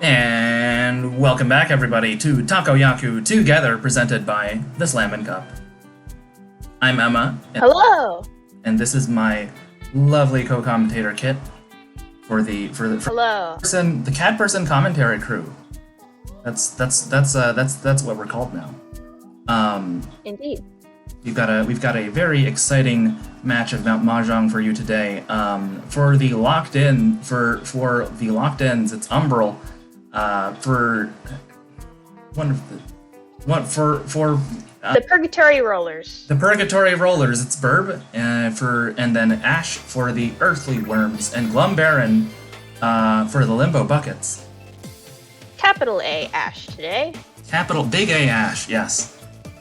And welcome back, everybody, to Takoyaku Together, presented by the Slam & Cup. I'm Emma. Hello. And this is my lovely co-commentator Kit for the Hello. the cat person commentary crew. That's what we're called now. Indeed. We've got a very exciting match of Mount Mahjong for you today. For the locked ins, it's Umbral. For The Purgatory Rollers. The Purgatory Rollers, it's Burb, and then Ash for the Earthly Worms, and Glum Baron for the Limbo Buckets. Capital A Ash today. Capital Big A Ash, yes.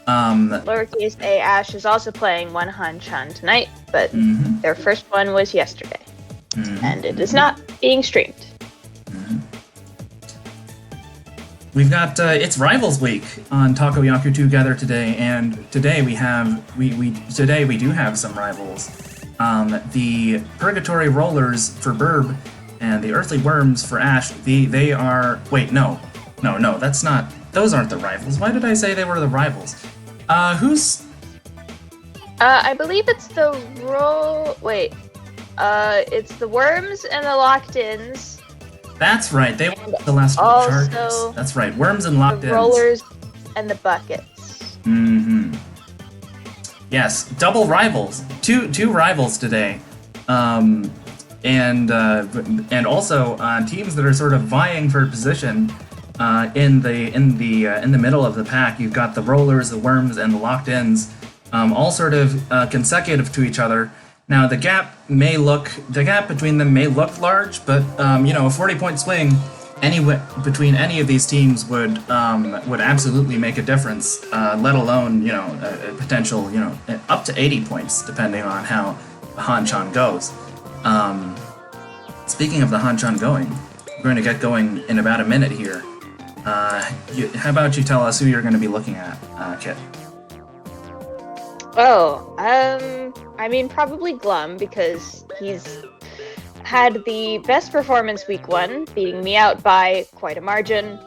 Lowercase a Ash is also playing one Han-chan tonight, but their first one was yesterday, and it is not being streamed. We've got it's Rivals Week on Takoyaku Together today, and today we do have some rivals. The Purgatory Rollers for Burb and the Earthly Worms for Ash. They are no, that's not. Those aren't the rivals. Why did I say they were the rivals? Who's? I believe it's the it's the Worms and the Locked-ins. That's right. They won the last Chargers. That's right. Worms and Locked-ins. The Rollers and the Buckets. Yes, double rivals. Two rivals today. And also teams that are sort of vying for position in the middle of the pack. You've got the Rollers, the Worms, and the Locked-ins, all sort of consecutive to each other. Now the gap between them may look large, but a 40-point swing between any of these teams would absolutely make a difference. Let alone a potential up to 80 points depending on how the Han-chan goes. Speaking of the Han-chan going, we're going to get going in about a minute here. How about you tell us who you're going to be looking at, Kit? Probably Glum, because he's had the best performance week 1, beating me out by quite a margin,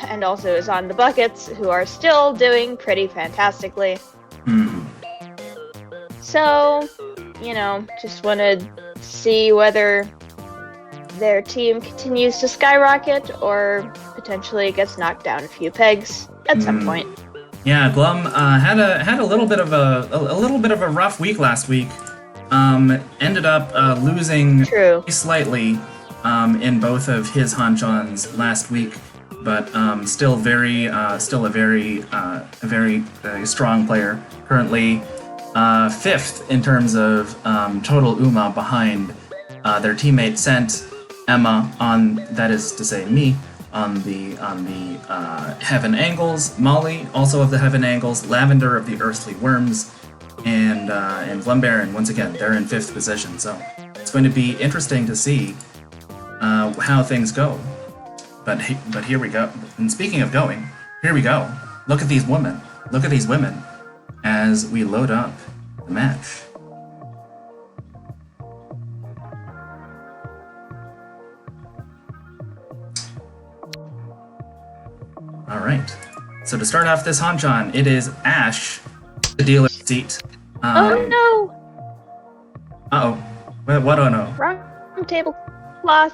and also is on the Buckets, who are still doing pretty fantastically. So, just want to see whether their team continues to skyrocket or potentially gets knocked down a few pegs at some point. Yeah, Glum had a little bit of a rough week last week. Ended up losing slightly in both of his Han-chans last week, but still a very strong player. Currently 5th in terms of total UMA behind their teammate Sent, Emma that is to say me, on the Heaven Angles, Molly also of the Heaven Angles, Lavender of the Earthly Worms, and Glum Baron. Once again, they're in 5th position, so it's going to be interesting to see how things go. But here we go. And speaking of going, here we go. Look at these women. Look at these women as we load up the match. All right. So to start off this Han-chan, it is Ash, the dealer's seat. Oh no! Uh-oh. What oh no? Wrong tablecloth.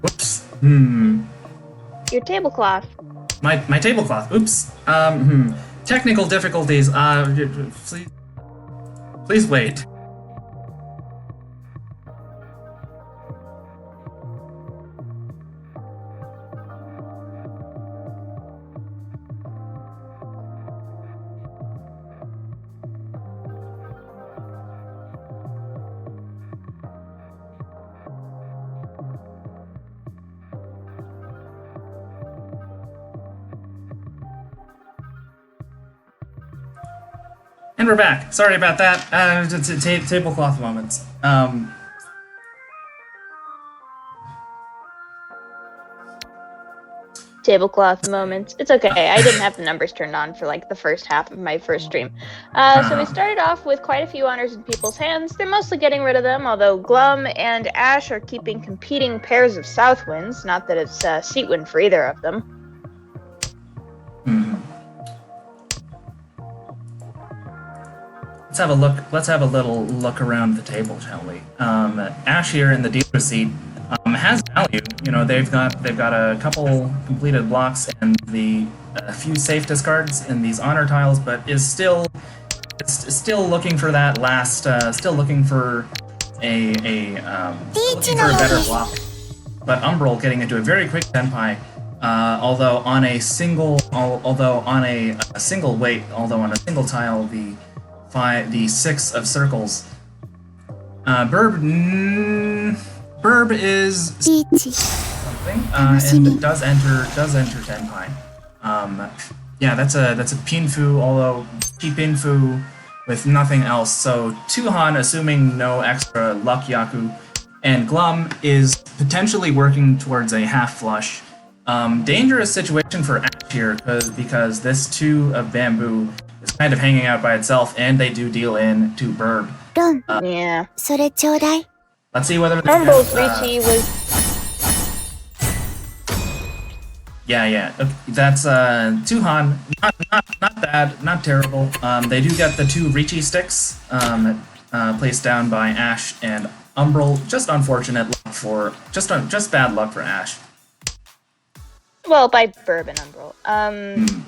Whoops. Your tablecloth. My tablecloth. Oops. Technical difficulties. Please wait. And we're back. Sorry about that. Tablecloth moments. tablecloth moments. It's okay. I didn't have the numbers turned on for like the first half of my first stream. So we started off with quite a few honors in people's hands. They're mostly getting rid of them, although Glum and Ash are keeping competing pairs of Southwinds. Not that it's seat win for either of them. Let's have a look. Let's have a little look around the table, shall we? Ash here in the dealer seat has value. You know, they've got a couple completed blocks and a few safe discards in these honor tiles, but is still looking for that last. Still looking for a better block. But Umbral getting into a very quick Senpai. Although on a single tile, the 6 of circles. Burb is something, and does enter Tenpai. Yeah, that's a Pinfu, although Pinfu with nothing else. So Tuhan, assuming no extra luck Yaku, and Glum is potentially working towards a half flush. Dangerous situation for Ash here because this 2 of bamboo is kind of hanging out by itself, and they do deal in to Burb. Yeah. Let's see whether Umbral's Richie was. Yeah. Okay, that's Tuhan. Not bad, not terrible. They do get the 2 Ricci sticks placed down by Ash and Umbral. Just unfortunate luck for just bad luck for Ash. Well, by Burb and Umbral.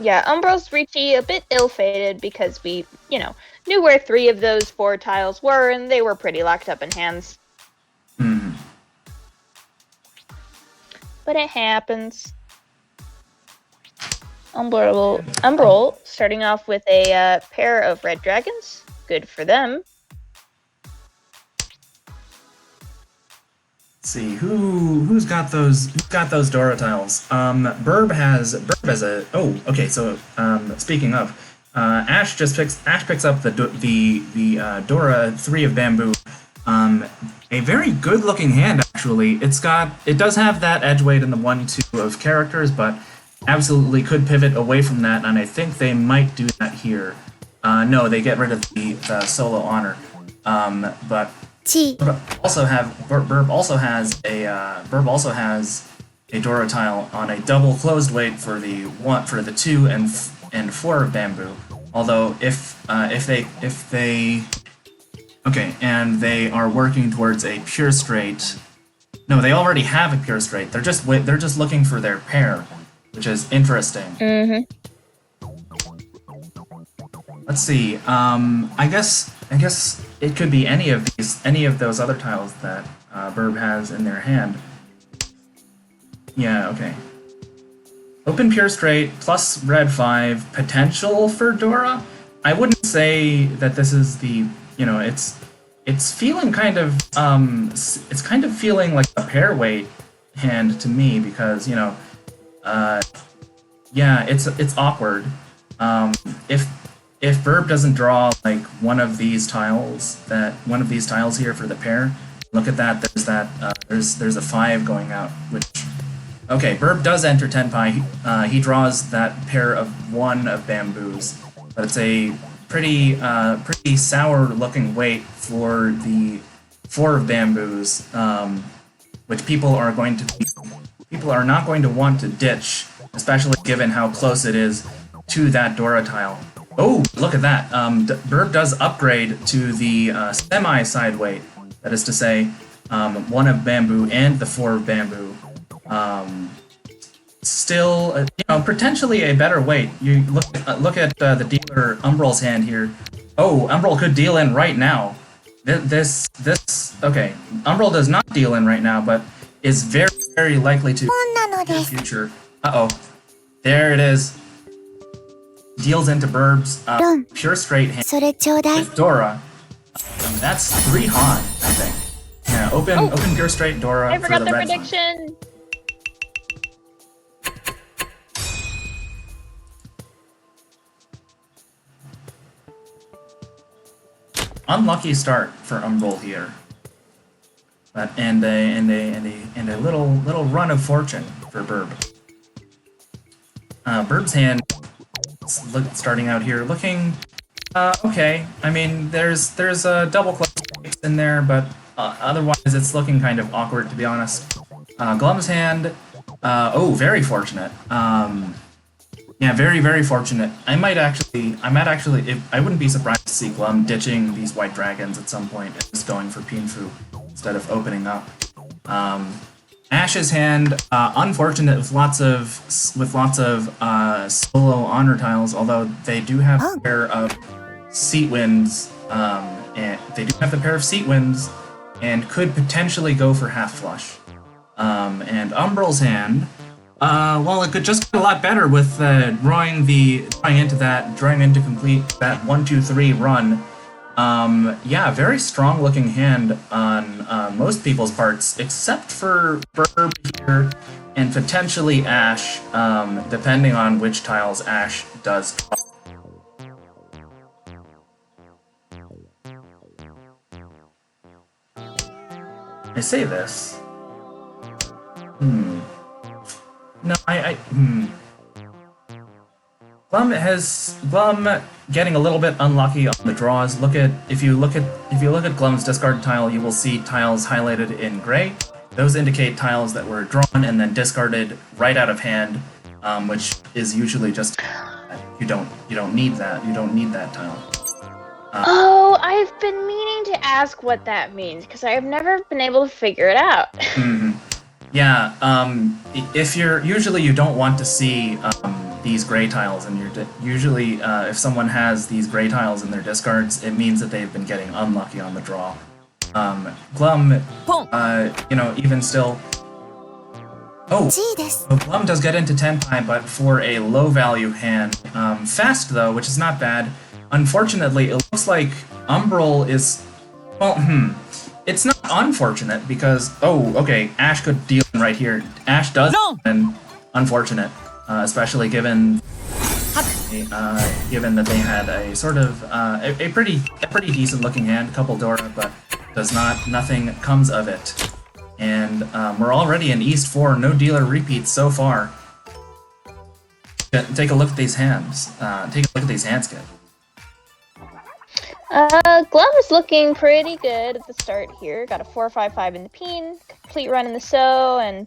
Yeah, Umbral's Ricci a bit ill-fated because we, knew where 3 of those 4 tiles were, and they were pretty locked up in hands. But it happens. Umbral starting off with a pair of red dragons. Good for them. Let's see who's got those Dora tiles. Burb has a okay. So speaking of, Ash picks up the Dora 3 of bamboo. A very good looking hand actually. It does have that edge weight in the 1-2 of characters, but absolutely could pivot away from that, and I think they might do that here. No, they get rid of the solo honor. But Burb also has a Dora tile on a double closed weight for the 2 and 4 of bamboo. Although if they okay, and they are working towards a pure straight. No, they already have a pure straight. They're just looking for their pair, which is interesting. Let's see. I guess it could be any of those other tiles that Burb has in their hand. Yeah. Okay. Open pure straight plus red 5 potential for Dora. I wouldn't say that this is the it's feeling kind of it's kind of feeling like a pair weight hand to me because yeah, it's awkward. If Burb doesn't draw like one of these tiles here for the pair, look at that. There's a 5 going out, which okay, Burb does enter Tenpai. He draws that pair of 1 of bamboos, but it's a pretty sour looking weight for the 4 of bamboos, which people are not going to want to ditch, especially given how close it is to that Dora tile. Oh, look at that! Burb does upgrade to the semi side weight. That is to say, 1 of bamboo and the 4 of bamboo. Still, potentially a better weight. You look at the dealer Umbral's hand here. Oh, Umbral could deal in right now. This okay. Umbral does not deal in right now, but is very, very likely to in the future. Uh-oh. There it is. Deals into Burb's pure straight hand with Dora. That's 3 Han, I think. Yeah, open pure straight Dora. I forgot for the red prediction. Fun. Unlucky start for Umbral here, but and a little run of fortune for Burb. Burb's hand, starting out here, looking okay. I mean, there's a double close in there, but otherwise it's looking kind of awkward, to be honest. Glum's hand, oh, very fortunate. Yeah, very, very fortunate. I might actually, I wouldn't be surprised to see Glum ditching these white dragons at some point and just going for Pinfu instead of opening up. Ash's hand, unfortunate with lots of solo honor tiles, although they do have a pair of seat winds, and could potentially go for half flush. And Umbral's hand, well, it could just get a lot better with drawing into complete that 1-2-3 run. Yeah, very strong looking hand on most people's parts, except for Burb here and potentially Ash, depending on which tiles Ash does. I say this. No, Glum getting a little bit unlucky on the draws. If you look at Glum's discard tile, you will see tiles highlighted in gray. Those indicate tiles that were drawn and then discarded right out of hand, which is usually just you don't need that. You don't need that tile. Oh, I've been meaning to ask what that means because I have never been able to figure it out. Yeah, if you don't want to see these gray tiles, and usually if someone has these gray tiles in their discards, it means that they've been getting unlucky on the draw. Glum, even still. Oh, so Glum does get into Tenpai, but for a low value hand. Fast though, which is not bad. Unfortunately, it looks like Umbral is, well, it's not unfortunate because, oh, okay, Ash could deal in right here. Ash does, and unfortunate, especially given that they had a sort of a pretty decent looking hand, couple Dora, but nothing comes of it. And we're already in East 4, no dealer repeats so far. Take a look at these hands. Take a look at these hands, kid. Glum is looking pretty good at the start here. Got a 4-5-5 in the Peen, complete run in the So, and,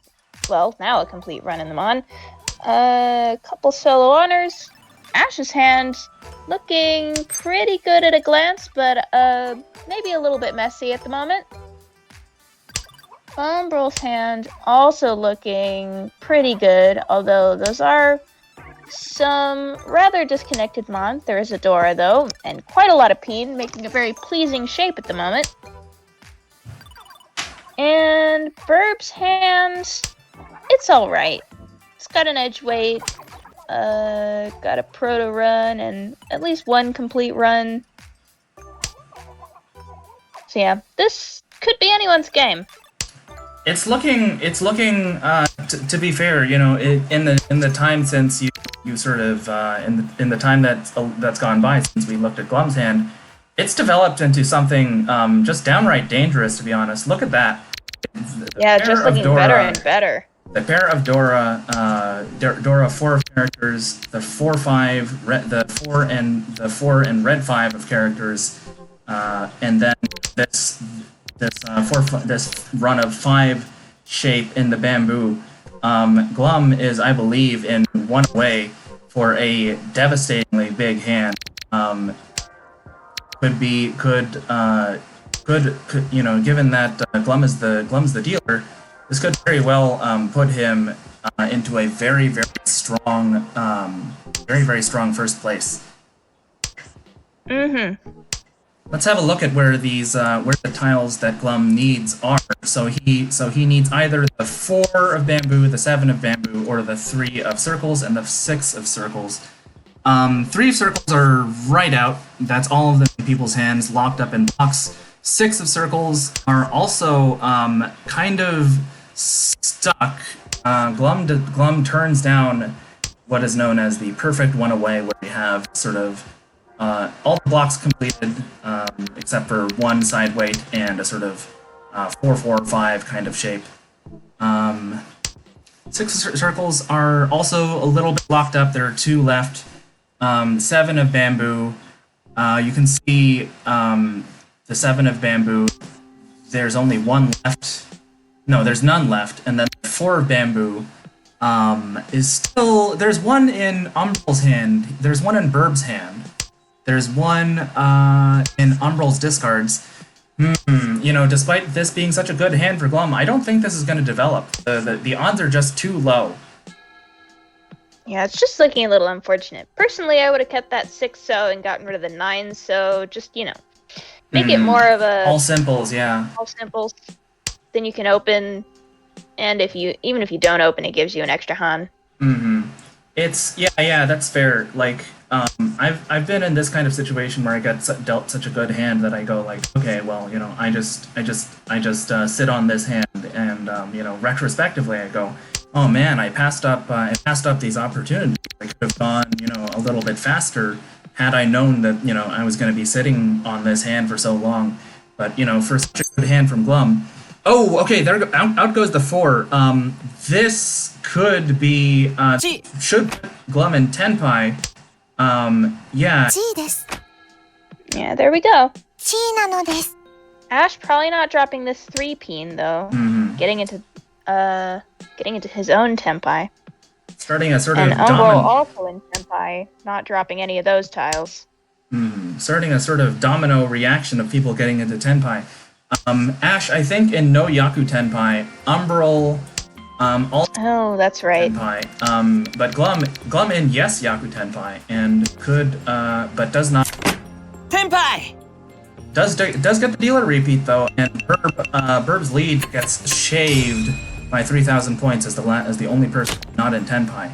well, now a complete run in the Mon. Couple solo honors. Ash's hand looking pretty good at a glance, but maybe a little bit messy at the moment. Umbral's hand also looking pretty good, although those are some rather disconnected Mon. There is a Dora, though, and quite a lot of Peen, making a very pleasing shape at the moment. And Burb's hand, it's alright. It's got an edge weight, got a proto run, and at least one complete run. So yeah, this could be anyone's game. It's looking. To be fair, in the time since you sort of in the time that's gone by since we looked at Glum's hand, it's developed into something just downright dangerous. To be honest, look at that. Yeah, just looking Dora, better and better. The pair of Dora, Dora 4 of characters, the 4-5, the 4 and red 5 of characters, and then this run of 5 shape in the bamboo. Glum is, I believe, in one way for a devastatingly big hand. Could given that Glum is the dealer, this could very well put him into a very, very strong first place. Let's have a look at where the tiles that Glum needs are. So he needs either the 4 of bamboo, the 7 of bamboo, or the 3 of circles and the 6 of circles. 3 of circles are right out. That's all of them in people's hands, locked up in blocks. 6 of circles are also kind of stuck. Glum turns down what is known as the perfect one away, where we have sort of all the blocks completed, except for one side weight and a sort of 4-4-5 kind of shape. circles are also a little bit locked up. There are 2 left. 7 of bamboo. You can see the 7 of bamboo. There's only 1 left. No, there's none left. And then 4 of bamboo is still... There's 1 in Umbral's hand. There's 1 in Burb's hand. There's 1 in Umbral's discards. You know, despite this being such a good hand for Glum, I don't think this is going to develop. The odds are just too low. Yeah, it's just looking a little unfortunate. Personally, I would have kept that 6-so and gotten rid of the 9-so. Just, you know, make it more of a... All simples, yeah. All simples. Then you can open, and even if you don't open, it gives you an extra Han. It's... Yeah, that's fair. Like, I've been in this kind of situation where I got dealt such a good hand that I go like, okay, well, you know, I just sit on this hand, and you know, retrospectively, I go, oh man, I passed up these opportunities. I could have gone, you know, a little bit faster had I known that, you know, I was going to be sitting on this hand for so long. But you know, for such a good hand from Glum. Oh, okay, out goes the 4. This could be should put Glum in Tenpai. Yeah. Yeah, there we go. Ash probably not dropping this 3-peen though. Getting into his own Tenpai. Starting a sort of and Umbro also in Tenpai, not dropping any of those tiles. Starting a sort of domino reaction of people getting into Tenpai. Ash, I think in no Yaku Tenpai, Umbral also oh, that's right. Tenpai. But Glum in yes Yaku Tenpai and could but does not Tenpai! Does get the dealer repeat though, and Burb's lead gets shaved by 3,000 points as the only person not in Tenpai.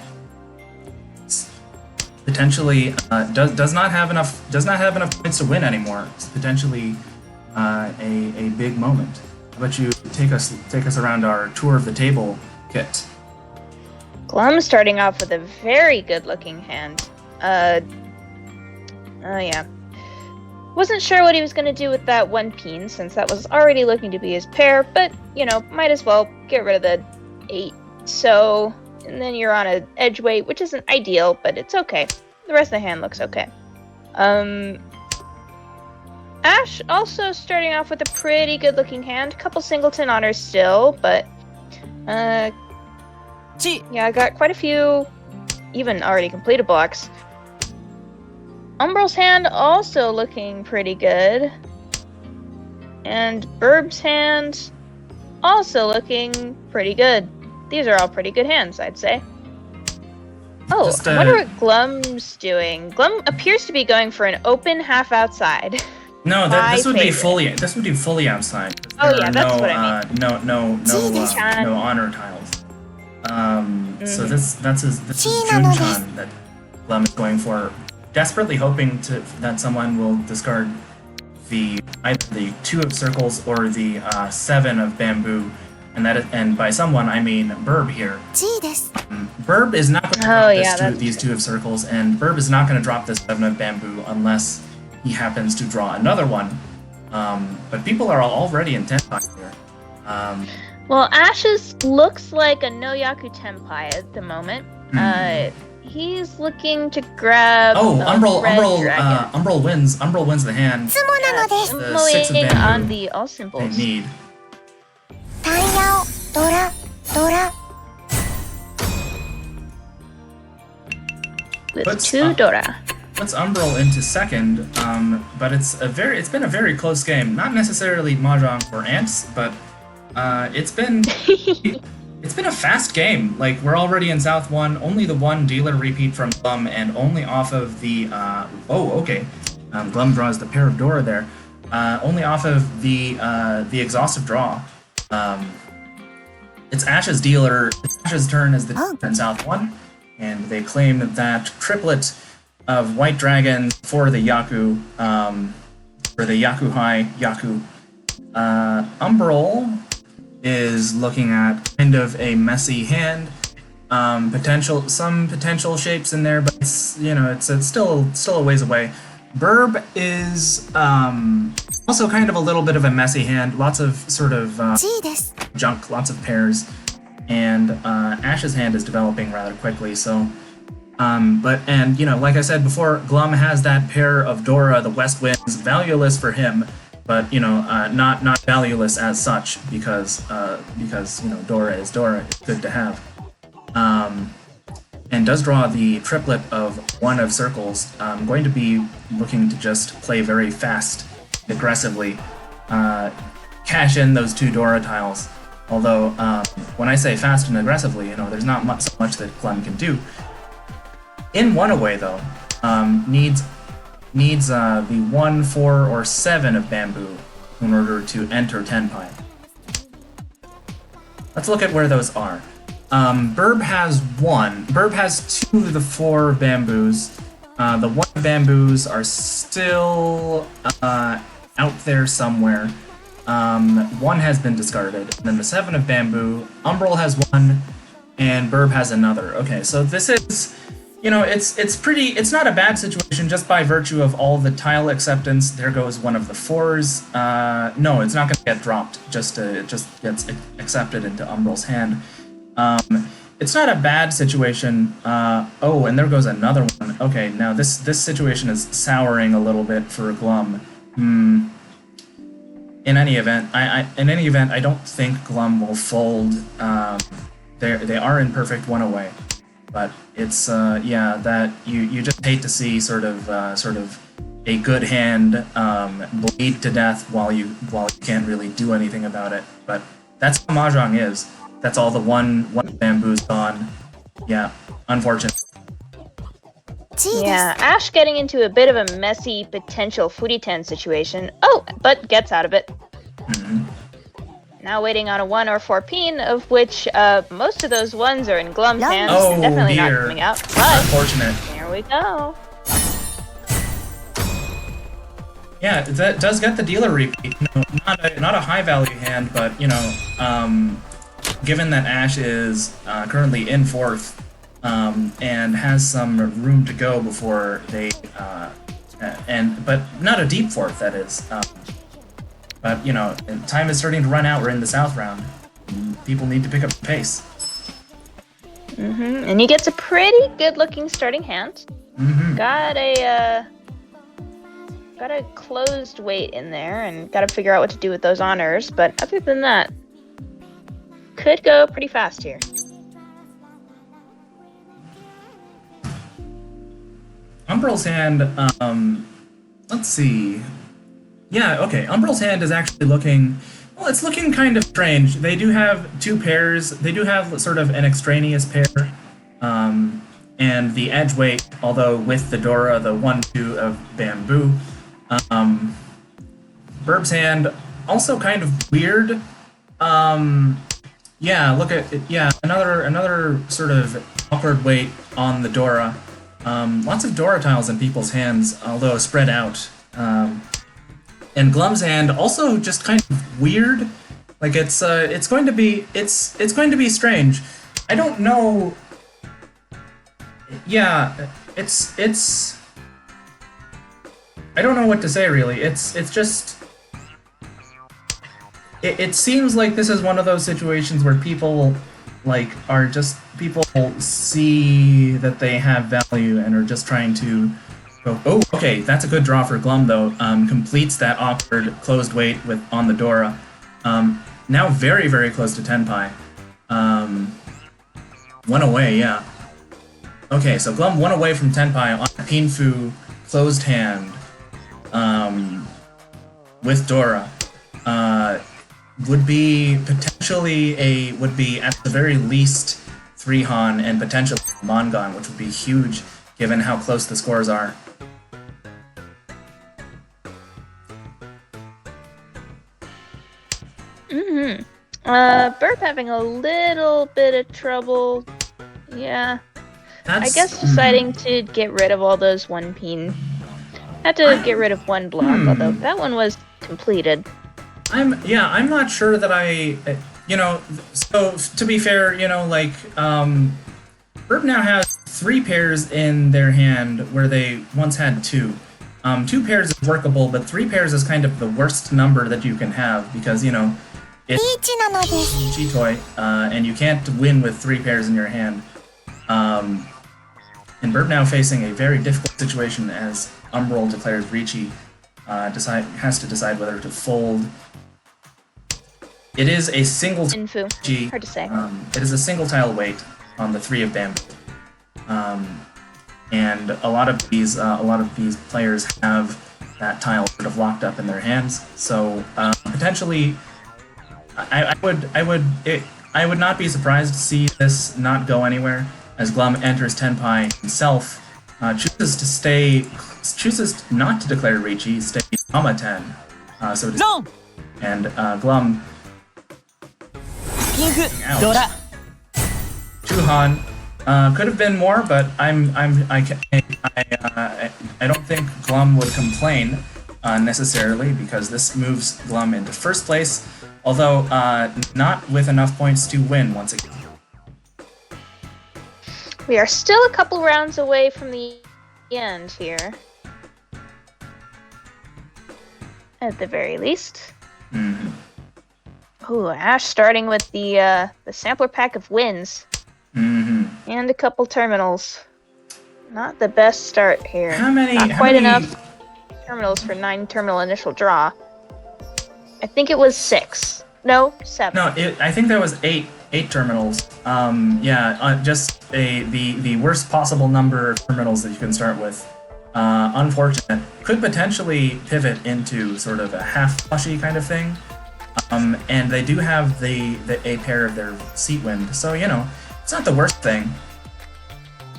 Potentially does not have enough points to win anymore. It's potentially a big moment. How about you take us around our tour of the table, Kit? Glum starting off with a very good looking hand. Yeah. Wasn't sure what he was going to do with that 1-peen, since that was already looking to be his pair, but, you know, might as well get rid of the 8. So, and then you're on an edge weight, which isn't ideal, but it's okay. The rest of the hand looks okay. Ash also starting off with a pretty good looking hand. Couple singleton honors still, but, yeah, I got quite a few even already completed blocks. Umbral's hand also looking pretty good. And Burb's hand also looking pretty good. These are all pretty good hands, I'd say. Oh, I wonder what Glum's doing. Glum appears to be going for an open half outside. No, this would be fully outside. Oh yeah, that's what I mean. No honor tiles. So this is Junchan that Glum is going for. Desperately hoping that someone will discard either the 2 of circles or the 7 of bamboo, and by someone I mean Burb here. Burb is not going to drop these 2 of circles, and Burb is not going to drop this 7 of bamboo unless he happens to draw another one. But people are already in Tenpai here. Well, Ash's looks like a no Yaku Tenpai at the moment. He's looking to grab. Oh, Umbral wins. Umbral wins the hand. The 6 of bamboo on the all symbols. They need. With 2 Dora. Puts Umbral into second, but it's been a very close game. Not necessarily Mahjong or Ants, but it's been a fast game. Like, we're already in South 1, only the 1 dealer repeat from Glum, and only off of the Glum draws the pair of Dora there. Only off of the exhaustive draw. It's Ash's dealer. It's Ash's turn as the dealer in South 1, and they claim that triplet of white dragons for the Yaku, High Yaku. Umbral is looking at kind of a messy hand. Some potential shapes in there, but it's still a ways away. Burb is also kind of a little bit of a messy hand. Lots of sort of junk, lots of pairs. and Ash's hand is developing rather quickly. So, and like I said before, Glum has that pair of Dora, the West Winds, valueless for him, but not valueless as such because Dora is Dora. It's good to have. And does draw the triplet of one of circles. I'm going to be looking to just play very fast, aggressively, cash in those 2 Dora tiles. Although, when I say fast and aggressively, there's not so much that Glum can do. In one away, though, needs the 1, 4, or 7 of bamboo in order to enter Tenpai. Let's look at where those are. Burb has 1. Burb has 2 of the 4 bamboos. The 1 bamboos are still out there somewhere. 1 has been discarded. And then the 7 of bamboo, Umbral has 1, and Burb has another. Okay, so this is, it's not a bad situation just by virtue of all the tile acceptance. There goes one of the 4s. No, it's not going to get dropped. It just gets accepted into Umbral's hand. It's not a bad situation. Oh, and there goes another one. Okay, now this situation is souring a little bit for Glum. In any event, I don't think Glum will fold. They are in perfect 1 away, but it's that you just hate to see sort of a good hand bleed to death while you can't really do anything about it. But that's how Mahjong is. That's all the one bamboo's gone. Yeah, unfortunate. Yeah, Ash getting into a bit of a messy potential Furitan situation. Oh, but gets out of it. Mm-hmm. Now waiting on a 1 or 4 peen, of which most of those 1s are in Glum's hands. Oh, definitely dear. not coming out. But unfortunate. There we go. Yeah, that does get the dealer repeat. Not a high value hand, but given that Ash is currently in 4th and has some room to go before they but not a deep 4th, that is. But time is starting to run out. We're in the South round. People need to pick up the pace. And he gets a pretty good-looking starting hand. Got a closed weight in there, and got to figure out what to do with those honors. But other than that, could go pretty fast here. Umbral's hand, let's see. Yeah, okay, Umbral's hand is actually looking, well, it's looking kind of strange. They do have 2 pairs. They do have sort of an extraneous pair, and the edge weight, although with the Dora, the 1-2 of bamboo. Burb's hand, also kind of weird. Yeah, look at it. Yeah, another sort of awkward weight on the Dora. Lots of Dora tiles in people's hands, although spread out. And Glum's hand also just kind of weird. Like it's going to be strange. I don't know. Yeah, it's. I don't know what to say really. It's just. It seems like this is one of those situations where people people see that they have value and are just trying to go, oh, okay, that's a good draw for Glum though. Completes that awkward closed weight on the Dora. Now very, very close to Tenpai. 1 away, yeah. Okay, so Glum 1 away from Tenpai on Pinfu closed hand with Dora. Would be at the very least 3 Han and potentially Mongon, which would be huge given how close the scores are. Burp having a little bit of trouble. Yeah. I guess deciding to get rid of all those 1 peen. Had to get rid of 1 block, although that one was completed. I'm not sure that so to be fair, Burp now has 3 pairs in their hand where they once had 2. 2 pairs is workable, but 3 pairs is kind of the worst number that you can have because, it's Chitoy, and you can't win with 3 pairs in your hand. And Burb now facing a very difficult situation as Umbral declares Ricci has to decide whether to fold. It is a single Infu. Hard to say. It is a single tile weight on the 3 of bamboo. And a lot of these players have that tile sort of locked up in their hands. So potentially, I would not be surprised to see this not go anywhere as Glum enters Tenpai himself, chooses not to declare Ricci, stays Mama 10. And Glum. Ouch. Chuhan could have been more, but I don't think Glum would complain necessarily because this moves Glum into first place, although not with enough points to win once again. We are still a couple rounds away from the end here. At the very least. Mm-hmm. Ooh, Ash starting with the sampler pack of wins. Mm-hmm. And a couple terminals. Not the best start here. Not quite enough terminals for 9 terminal initial draw. I think it was 6. No, 7. No, I think there was 8 terminals. Just the worst possible number of terminals that you can start with. Unfortunate. Could potentially pivot into sort of a half plushy kind of thing. And they do have a pair of their seat wind, so it's not the worst thing.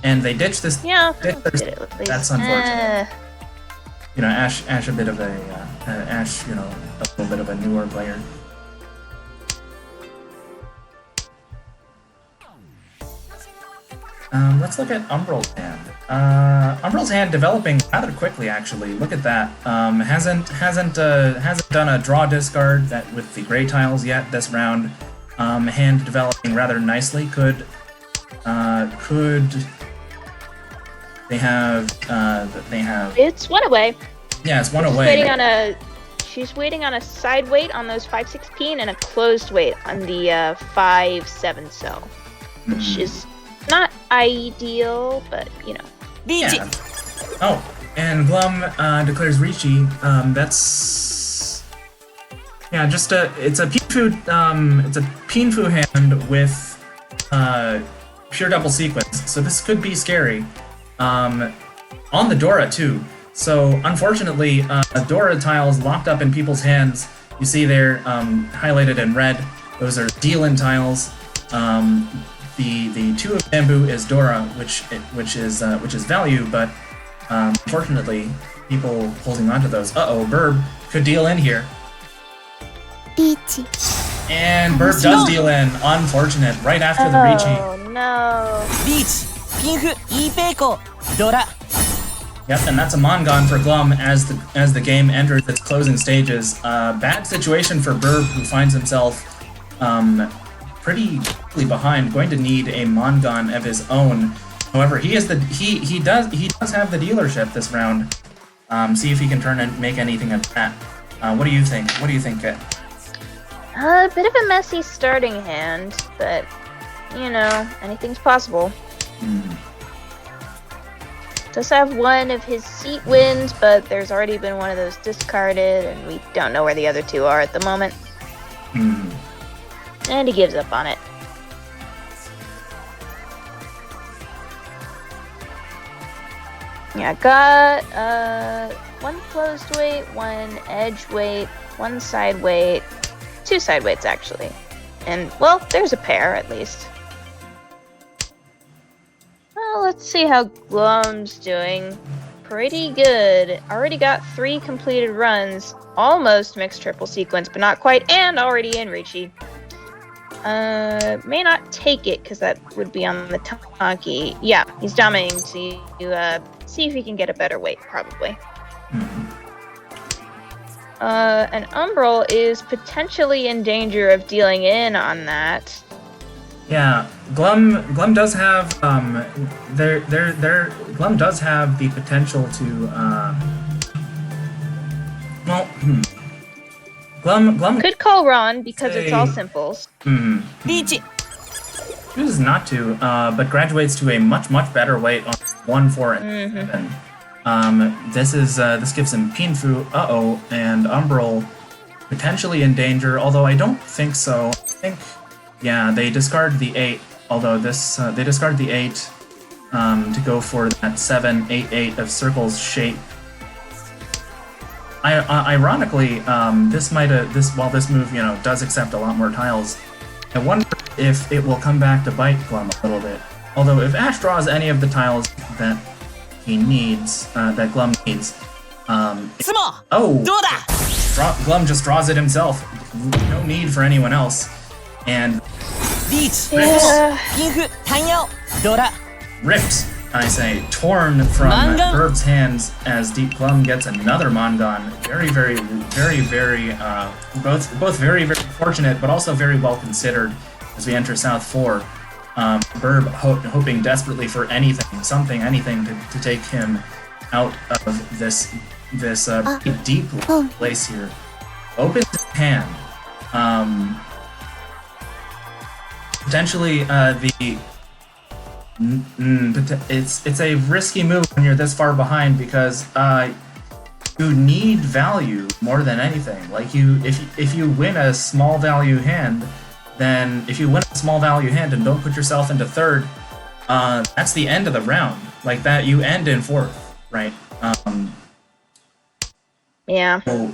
And they ditched this. Yeah, that's unfortunate. Ash a bit of a a little bit of a newer player. Let's look at Umbral's hand. Umbral's hand developing rather quickly, actually. Look at that. Hasn't done a draw discard that with the gray tiles yet this round. Hand developing rather nicely. Could they have? It's one away. Yeah, it's one away. She's waiting on a side weight on those 5-6 and a closed weight on the 5-7 cell, which is not ideal, but Yeah. Oh, and Glum declares Ricci. That's it's a Pinfu hand with pure double sequence. So this could be scary. On the Dora too. So unfortunately, Dora tiles locked up in people's hands. You see they're highlighted in red. Those are deal-in tiles. The 2 of bamboo is Dora, which is value, but unfortunately, people holding onto those. Burb could deal in here. And Burb does deal in. Unfortunate, right after the Ricci. Oh no. Yep, and that's a Mongon for Glum as the game enters its closing stages. Bad situation for Burb, who finds himself pretty quickly behind, going to need a Mongon of his own. However, he does have the dealership this round. See if he can turn and make anything of that. What do you think? What do you think, Kit? A bit of a messy starting hand, but anything's possible. Does have one of his seat wins, but there's already been one of those discarded, and we don't know where the other 2 are at the moment. And he gives up on it. Yeah, got 1 closed weight, 1 edge weight, 1 side weight, 2 side weights actually. And, well, there's a pair at least. Well, let's see how Glum's doing. Pretty good. Already got 3 completed runs. Almost mixed triple sequence, but not quite, and already in Ricci. May not take it, because that would be on the Tanki. Yeah, he's dominating to see if he can get a better weight, probably. And Umbral is potentially in danger of dealing in on that. Yeah, Glum does have Glum does have the potential to Glum Could call Ron because it's all Say- simples. chooses not to, but graduates to a much better weight on 1, 4, and 7. This gives him Pinfu, and Umbral potentially in danger, although I don't think so. I think, yeah, they discard the 8, although this, they discard the 8 to go for that 7, 8, 8 of Circle's shape. Ironically, while this move, does accept a lot more tiles, I wonder if it will come back to bite Glum a little bit. Although if Ash draws any of the tiles that he needs, that Glum needs, Glum just draws it himself. No need for anyone else. And ripped, I say, torn from Burb's hands as Deep Glum gets another Mangon. Very, both very fortunate, but also very well considered as we enter South 4. Burb hoping desperately for anything to take him out of this deep place here. Opens his hand. Potentially it's a risky move when you're this far behind because you need value more than anything. Like if you win a small value hand, then if you win a small value hand and don't put yourself into third, that's the end of the round. Like that, you end in fourth, right? Yeah. So,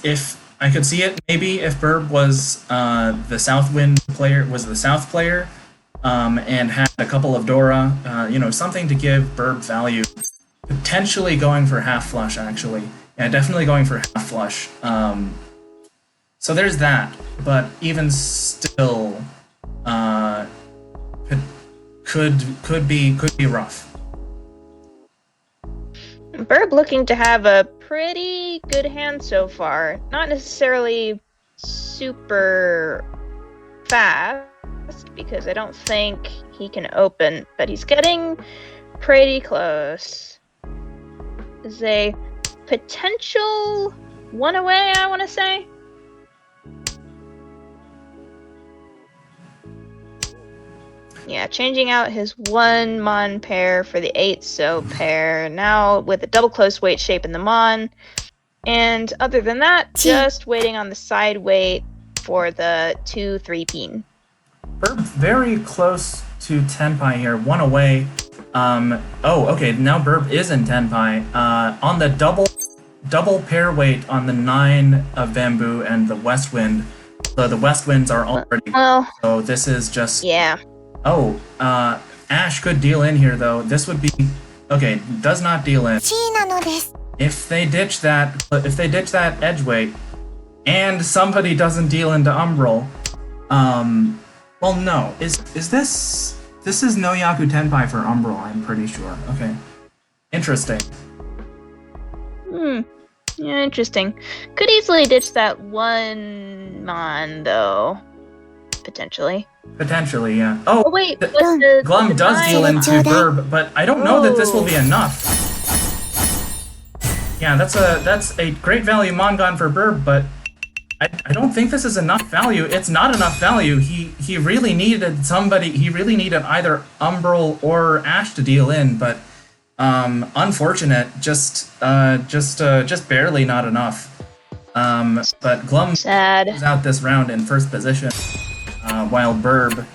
if I could see it, maybe if Burb was the Southwind player, was the South player, and had a couple of Dora, something to give Burb value. Potentially going for half flush, actually. Yeah, definitely going for half flush. So there's that, but even still, could be rough. Burb looking to have a pretty good hand so far. Not necessarily super fast, because I don't think he can open, but he's getting pretty close. Is a potential 1 away, I want to say. Yeah, changing out his 1 Mon pair for the 8 So pair, now with a double close weight shape in the Mon. And other than that, just waiting on the side weight for the 2 3 Peen. Burb very close to Tenpai here, 1 away. Okay, now Burb is in Tenpai. On the double pair weight on the 9 of Bamboo and the West Wind. So the West Winds are already... so this is just... Yeah. Ash could deal in here though. This would be... Okay, does not deal in. If they ditch that edge weight, and somebody doesn't deal into Umbral, well, no. Is this... This is no Yaku Tenpai for Umbral, I'm pretty sure. Okay. Interesting. Yeah, interesting. Could easily ditch that 1 Mon, though. Potentially. Potentially, yeah. Oh wait, Glum does deal into Burb, but I don't know that this will be enough. Yeah, that's a great value Mongon for Burb, but I don't think this is enough value. It's not enough value. He really needed somebody. He really needed either Umbral or Ash to deal in, but unfortunate. Just barely not enough. But Glum is out this round in first position, while Burb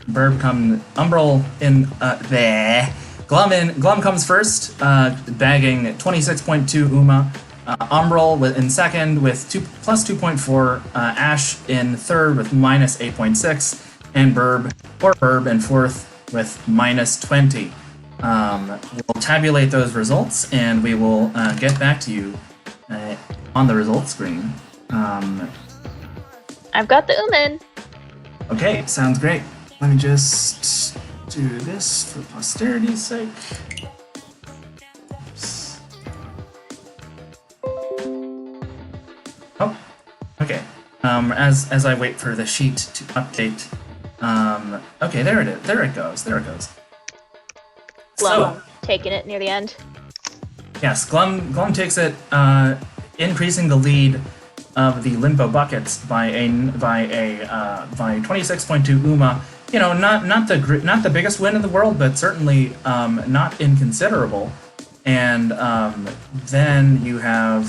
Umbral in there. Glum comes first, bagging 26.2 Uma. Umbral in second with plus 2.4, Ash in third with minus 8.6, and Burb in fourth with minus 20. We'll tabulate those results and we will get back to you on the results screen. I've got the Umin. Okay, sounds great. Let me just do this for posterity's sake. Oops. Oh, okay. As I wait for the sheet to update. Okay, there it is. There it goes. Glum taking it near the end. Yes, Glum takes it increasing the lead of the Limbo Buckets by 26.2 UMA. You know, not the biggest win in the world, but certainly not inconsiderable. And then you have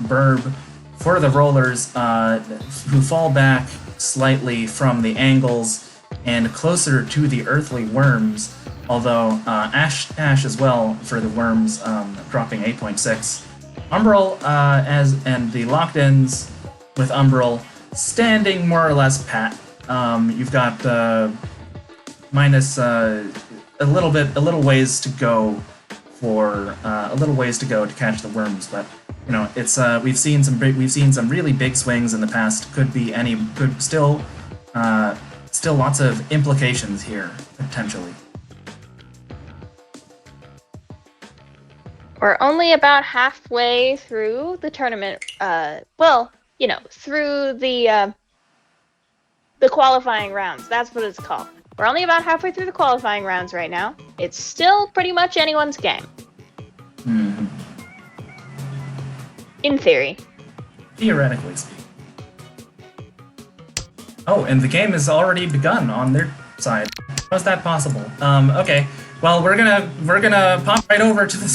Burb for the rollers, who fall back slightly from the angles and closer to the earthly worms. Although Ash as well for the worms, dropping 8.6. Umbral and the locked-ins with Umbral standing more or less pat. You've got minus a little ways to go to catch the worms, but you know it's we've seen some really big swings in the past. Still lots of implications here potentially. We're only about halfway through the tournament. Well, you know, through the qualifying rounds. That's what it's called. We're only about halfway through the qualifying rounds right now. It's still pretty much anyone's game. Mm-hmm. In theory. Theoretically speaking. Oh, and the game has already begun on their side. How is that possible? Okay. Well, we're gonna pop right over to the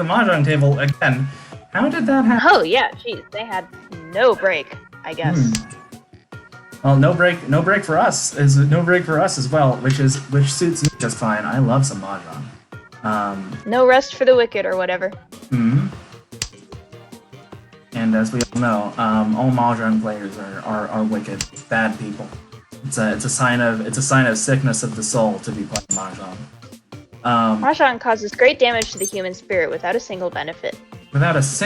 mahjong table again. How did that happen? Oh yeah, geez, they had no break, I guess. Well, no break for us as well, which suits me just fine. I love some mahjong. No rest for the wicked or whatever. And as we all know, all mahjong players are wicked, bad people. It's a sign of sickness of the soul to be playing mahjong. Mahjong causes great damage to the human spirit without a single benefit. Let's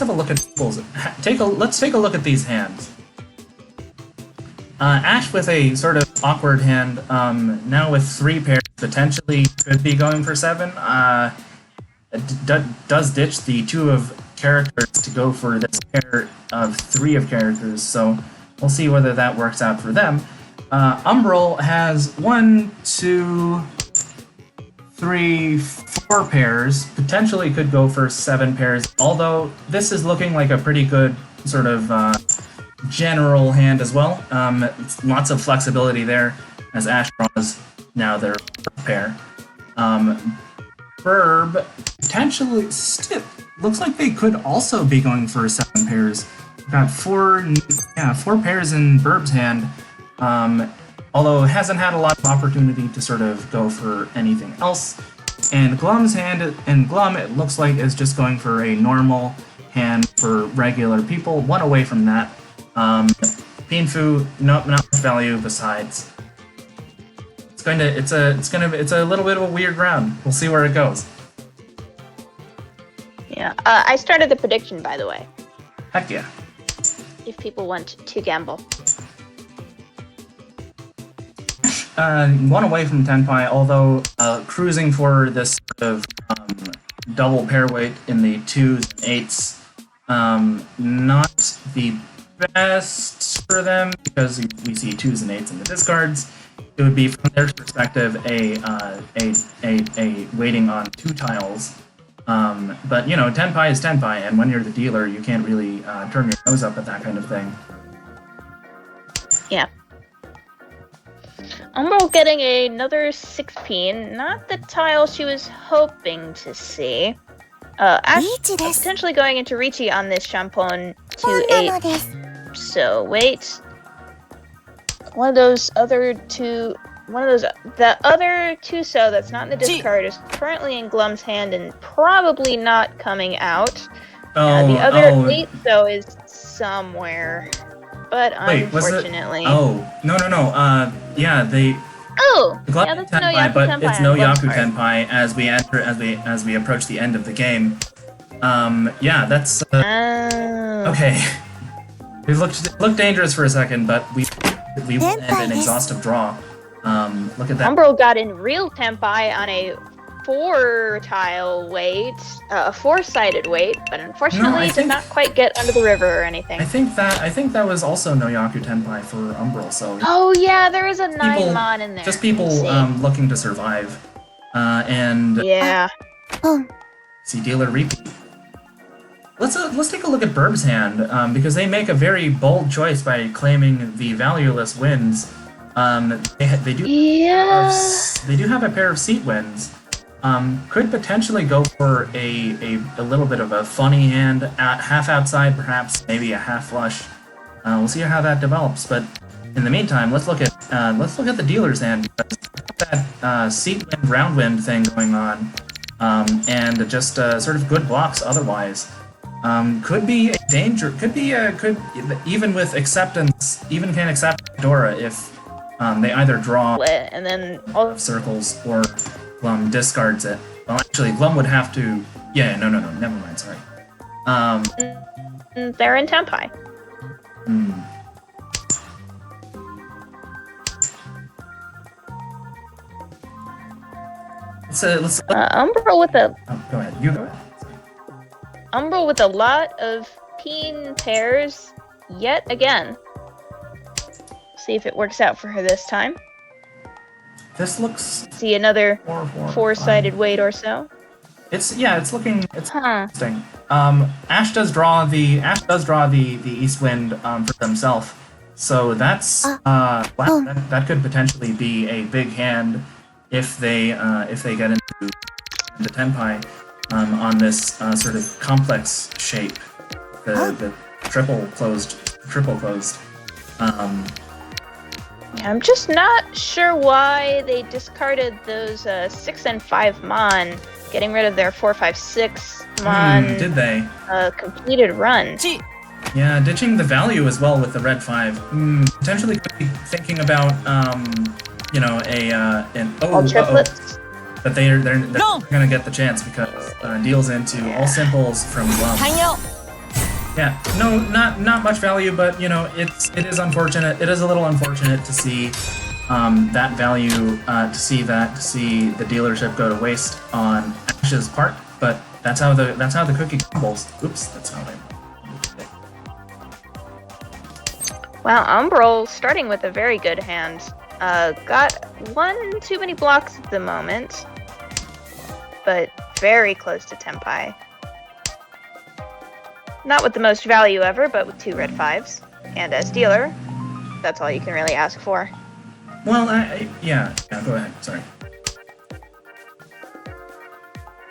have a look at people's. Let's take a look at these hands. Ash with a sort of awkward hand. Now with 3 pairs, potentially could be going for 7. Does ditch the 2 of characters to go for this pair of 3 of characters. So we'll see whether that works out for them. Umbral has 1, 2, 3, 4 pairs. Potentially could go for 7 pairs. Although this is looking like a pretty good sort of general hand as well. Lots of flexibility there as Ash draws now their pair. Burb potentially looks like they could also be going for 7 pairs. We've got 4 pairs in Burb's hand. Although it hasn't had a lot of opportunity to sort of go for anything else. And Glum's hand, Glum, it looks like, is just going for a normal hand for regular people. 1 away from that. Pinfu, not much value besides. It's a little bit of a weird round. We'll see where it goes. Yeah, I started the prediction, by the way. Heck yeah. If people want to gamble. 1 away from Tenpai, although cruising for this sort of double pair weight in the 2s and 8s, not the best for them because we see 2s and 8s in the discards. It would be, from their perspective, a waiting on 2 tiles. But you know, Tenpai is Tenpai, and when you're the dealer, you can't really turn your nose up at that kind of thing. Yeah. Umbral getting another 6-peen, not the tile she was hoping to see. Ash potentially going into Ricci on this Champon to 8. So wait. The other 2 so that's not in the discard is currently in Glum's hand and probably not coming out. The other 8 though is somewhere. But unfortunately. No. Yeah, the Glum that's Tenpai, no Yaku but Tenpai it's no on Glum's Yaku part. Tenpai as we approach the end of the game. Yeah, that's okay. We looked dangerous for a second, but we will end an exhaustive draw. Look at that. Umbral got in real Tenpai on a 4-tile weight, a 4-sided weight, but unfortunately did not quite get under the river or anything. I think that was also no Yaku Tenpai for Umbral. So oh yeah, there is a 9 mon in there. Just people looking to survive. And Yeah. see dealer repeat. Let's take a look at Burb's hand, because they make a very bold choice by claiming the valueless wins. They do they do have a pair of seat wins. Could potentially go for a little bit of a funny hand, half outside, perhaps maybe a half flush. We'll see how that develops. But in the meantime, let's look at the dealer's hand, because that seat wind, round wind thing going on, and just sort of good blocks otherwise. Could be a danger. Could even with acceptance, even can accept Dora if they either draw And then all circles or Glum discards it. Well, actually, Glum would have to. Yeah, no, never mind. Sorry. they're in Tempai. Let's Umbral with a oh, go ahead. You go ahead. Umbral with a lot of peen pairs yet again. See if it works out for her this time. This looks See another four-sided fine. weight or so. It's looking interesting. Huh. Ash does draw the East Wind for themselves, so that's wow, that could potentially be a big hand if they get into the Tenpai on this sort of complex shape, the triple closed. Yeah, I'm just not sure why they discarded those 6 and 5 Mon, getting rid of their 4, 5, 6 Mon. Did they? Completed run. Yeah, ditching the value as well with the red 5. Potentially could be thinking about All triplets. But they're gonna get the chance because deals into all simples from Glum. Yeah, no, not much value, but it is unfortunate. It is a little unfortunate to see that value, to see the dealership go to waste on Ash's part. But that's how the cookie crumbles. Oops, that's how they. Wow, Umbral starting with a very good hand. Got one too many blocks at the moment, but very close to Tenpai. Not with the most value ever, but with 2 red 5s. And as dealer, that's all you can really ask for. Well, yeah, go ahead. Sorry.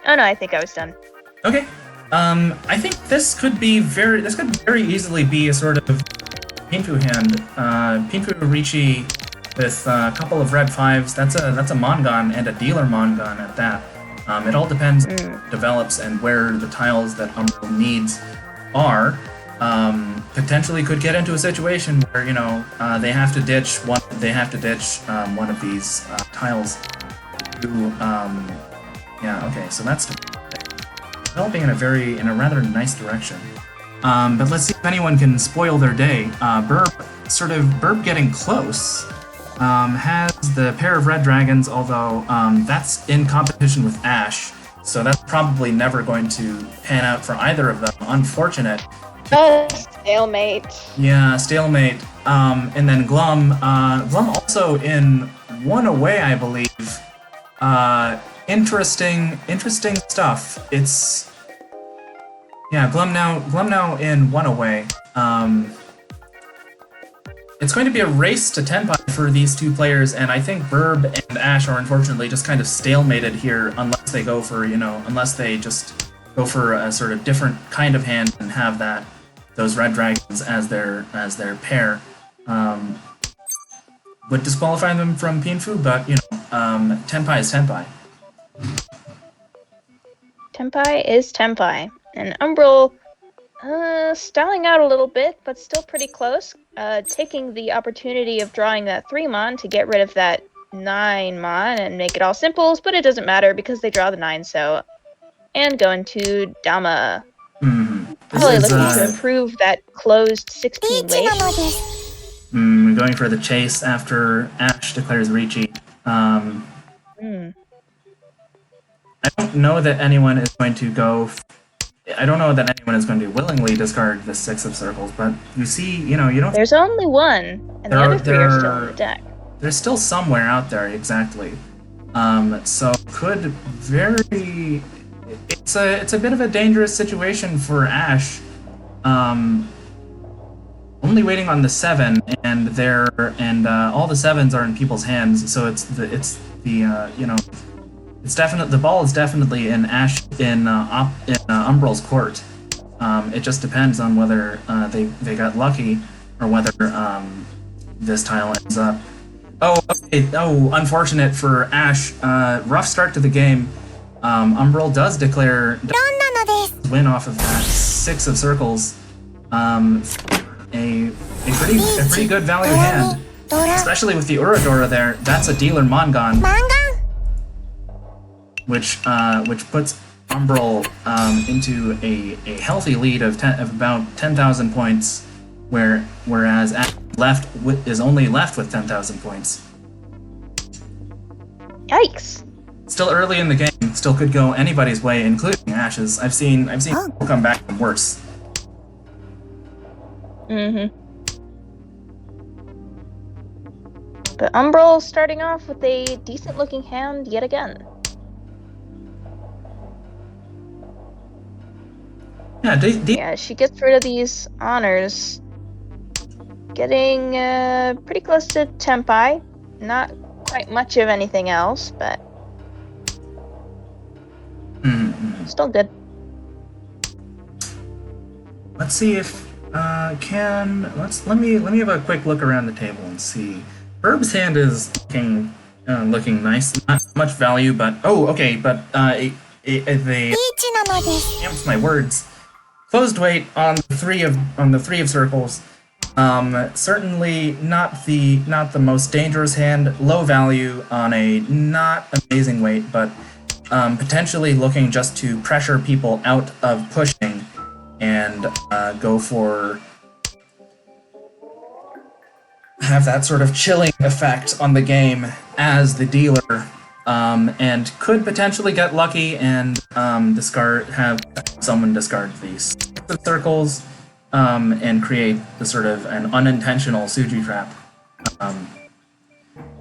Oh no, I think I was done. Okay. I think this could very easily be a sort of Pinfu hand. Pinfu Ricci with a couple of red 5s. That's a Mongon and a dealer Mongon at that. It all depends on how it develops and where the tiles that Umbral needs are. Potentially could get into a situation where they have to ditch one of these tiles to yeah, okay, so that's developing in a rather nice direction. But let's see if anyone can spoil their day. Burb getting close. Has the pair of red dragons, although that's in competition with Ash, so that's probably never going to pan out for either of them. Unfortunate. Stalemate. Yeah, stalemate. And then Glum also in one away, I believe. Interesting stuff. It's Glum now in one away. It's going to be a race to Tenpai for these two players, and I think Burb and Ash are unfortunately just kind of stalemated here unless they go for, unless they just go for a sort of different kind of hand and have those red dragons as their pair. Would disqualify them from Pinfu, but Tenpai is Tenpai. Tenpai is Tenpai. And Umbral styling out a little bit, but still pretty close. Taking the opportunity of drawing that 3 Mon to get rid of that 9 Mon and make it all simples, but it doesn't matter because they draw the 9, so. And going to Dama. Probably looking to improve that closed 16 weight. Going for the chase after Ash declares Ricci. I don't know that anyone is going to go. I don't know that anyone is going to willingly discard the 6 of circles, but you see, you don't. There's only one, and the other 3 are still on the deck. There's still somewhere out there, exactly. So could very it's a bit of a dangerous situation for Ash. Um, Only waiting on the 7, and all the 7s are in people's hands. So it's definite. The ball is definitely in Umbral's court. It just depends on whether they got lucky or whether this tile ends up. Oh, okay. Oh, unfortunate for Ash. Rough start to the game. Umbral does declare win off of that 6 of circles. A pretty good value hand, especially with the Uradora there. That's a dealer Mongon, which puts Umbral into a healthy lead of about 10,000 points, whereas Ash is only left with 10,000 points. Yikes! Still early in the game, still could go anybody's way, including Ash's. I've seen people come back from worse. But Umbral starting off with a decent-looking hand yet again. Yeah, she gets rid of these honors. Getting pretty close to Tenpai. Not quite much of anything else, but still good. Let's see if let me have a quick look around the table and see. Burb's hand is looking nice. Not much value, but amps my words. Closed weight on the 3 of circles. Certainly not the most dangerous hand. Low value on a not amazing weight, but potentially looking just to pressure people out of pushing and go for have that sort of chilling effect on the game as the dealer, and could potentially get lucky and have someone discard these circles and create the sort of an unintentional Suji trap.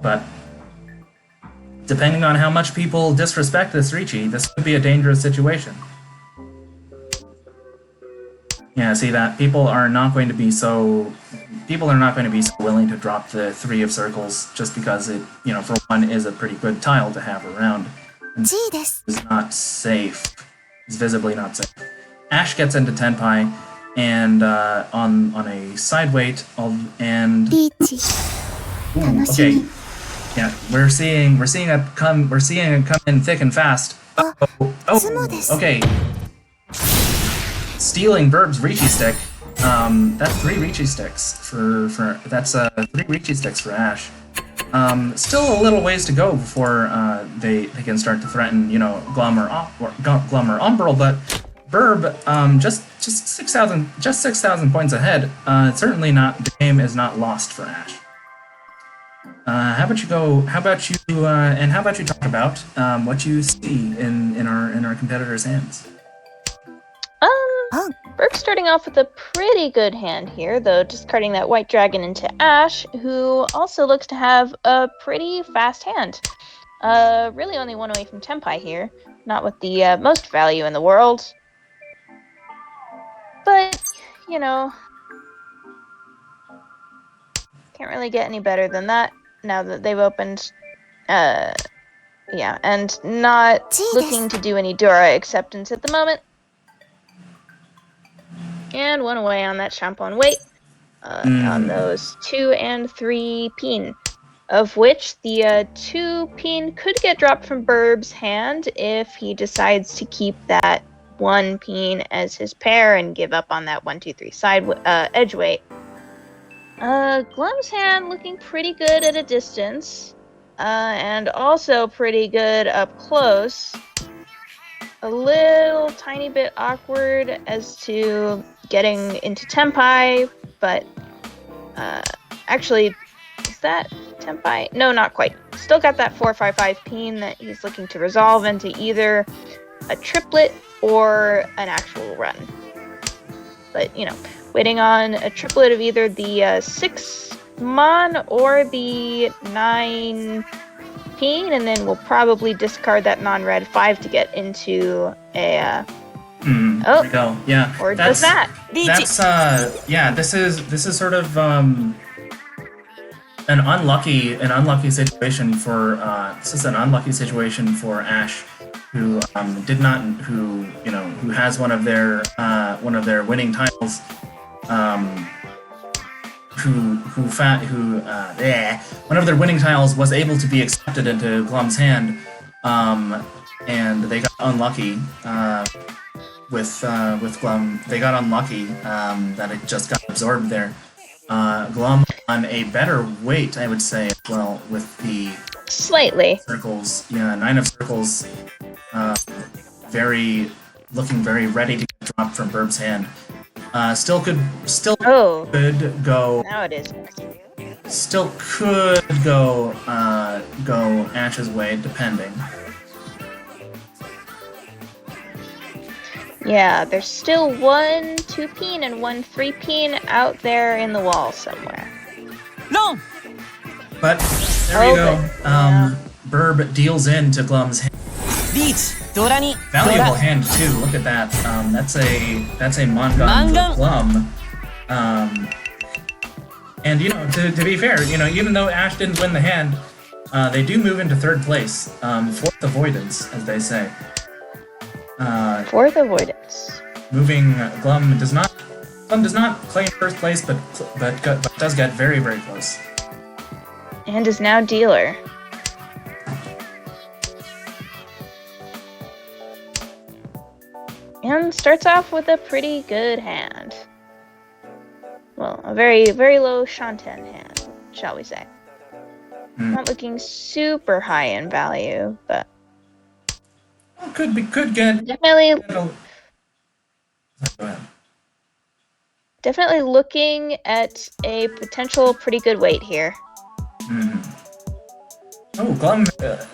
But depending on how much people disrespect this Riichi, this could be a dangerous situation. Yeah, see that people are not going to be so willing to drop the 3 of circles just because it, for one, is a pretty good tile to have around. And is not safe. It's visibly not safe. Ash gets into Tenpai, and on a side weight and okay, yeah, we're seeing it come in thick and fast. Okay. Stealing Burb's Riichi stick. That's 3 Riichi sticks for 3 Riichi sticks for Ash. Still a little ways to go before they can start to threaten, Glum or Umbral, but Burb just 6,000 points ahead. Certainly not. The game is not lost for Ash. How about you talk about what you see in our competitors' hands? Burke's starting off with a pretty good hand here, though discarding that white dragon into Ash, who also looks to have a pretty fast hand. Really only one away from Tenpai here, not with the most value in the world. But, can't really get any better than that now that they've opened. And not looking to do any Dora acceptance at the moment. And 1 away on that Champon weight, on those 2 and 3 peen, of which the 2 peen could get dropped from Burb's hand if he decides to keep that 1 peen as his pair and give up on that 1, 2, 3 side edge weight. Glum's hand looking pretty good at a distance, and also pretty good up close. A little tiny bit awkward as to getting into Tenpai, but actually, is that Tenpai? No, not quite. Still got that 4-5-5 peen that he's looking to resolve into either a triplet or an actual run. But, waiting on a triplet of either the 6 Mon or the 9 peen, and then we'll probably discard that non-red 5 to get into a. There we go. Yeah. Or does that? That's yeah. This is sort of an unlucky situation for this is an unlucky situation for Ash, who who has one of their winning tiles, one of their winning tiles was able to be accepted into Glum's hand, and they got unlucky with Glum. They got unlucky that it just got absorbed there. Glum on a better weight, I would say, as well, with the slightly circles. Yeah, 9 of circles. Looking very ready to get dropped from Burb's hand. Still could go. Now it is. Still could go Ash's way, depending. Yeah, there's still 1 2-peen and 1 3-peen out there in the wall somewhere. No. But there we go. Burb deals into Glum's hand. Valuable hand too. Look at that. That's a Mangan for Glum. And to be fair, even though Ash didn't win the hand, they do move into 3rd place. 4th avoidance, as they say. 4th avoidance. Moving Glum does not claim 1st place, but does get very, very close. And is now dealer. And starts off with a pretty good hand. Well, a very, very low Shanten hand, shall we say. Not looking super high in value, but could get definitely. Go ahead. Definitely looking at a potential pretty good weight here. Oh, Glum.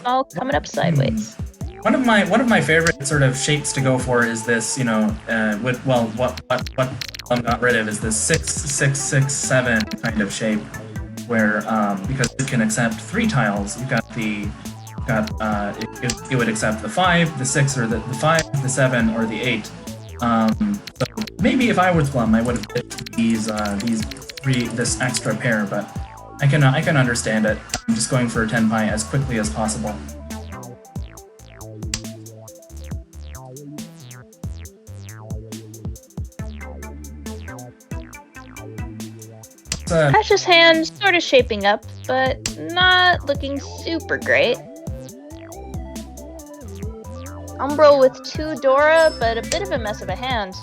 All coming up sideways. One of my favorite sort of shapes to go for is this, what Glum got rid of is this 6-6-6-7 kind of shape, where because it can accept 3 tiles, it would accept the 5, the 6, or the 5, the 7, or the 8. So maybe if I was Glum, I would have picked these 3, this extra pair, but I can understand it. I'm just going for a Tenpai as quickly as possible. Ash's hand sort of shaping up, but not looking super great. Umbral with 2 Dora, but a bit of a mess of a hand.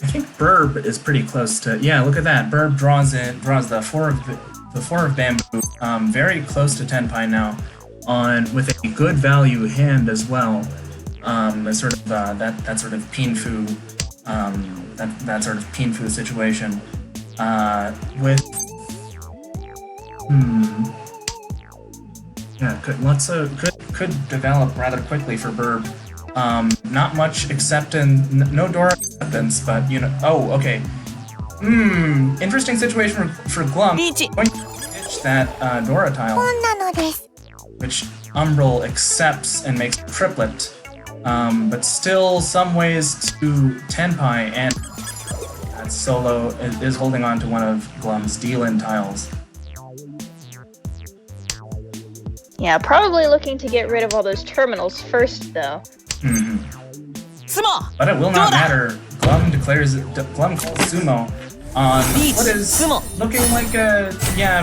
I think Burb is pretty close to. Yeah, look at that. Burb draws the 4 of bamboo, very close to Tenpai now, with a good value hand as well. That sort of Pinfu, that sort of Pinfu situation, with could develop rather quickly for Burb. Not much no Dora acceptance, but oh, okay. Interesting situation for Glum. Going to pitch that Dora tile, which Umbral accepts and makes a triplet. But still some ways to Tenpai, and that Solo is holding on to one of Glum's deal-in tiles. Yeah, probably looking to get rid of all those terminals first, though. Sumo! But it will not matter. Glum calls Sumo on what is looking like a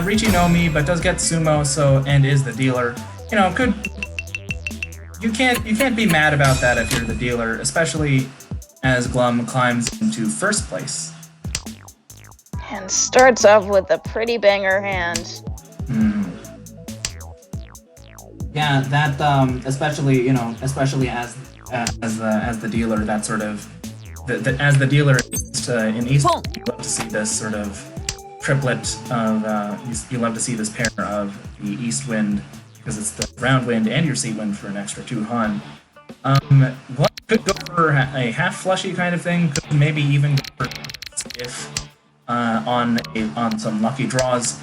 Richinomi, but does get Sumo, and is the dealer. You can't be mad about that if you're the dealer, especially as Glum climbs into 1st place. And starts off with a pretty banger hand. Yeah, that especially as the dealer, that sort of as the dealer in East, you love to see this sort of triplet of you love to see this pair of the East Wind, because it's the round wind and your sea wind for an extra 2 Han. Could go for a half flushy kind of thing. Could maybe even go for if on some lucky draws.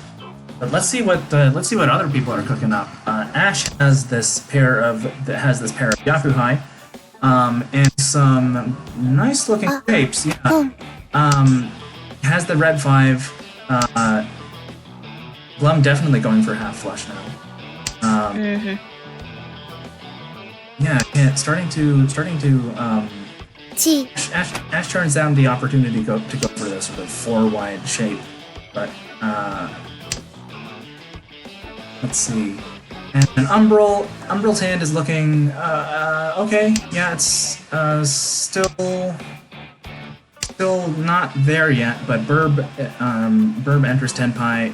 But let's see what other people are cooking up. Ash has this pair of Yakuhai, and some nice looking shapes. Yeah. Has the red 5. Glum definitely going for half flush now. Yeah, starting to. Ash turns down the opportunity to go for this sort of 4 wide shape, but let's see. And Umbral's hand is looking okay. Yeah, it's still not there yet, but Burb enters Tenpai,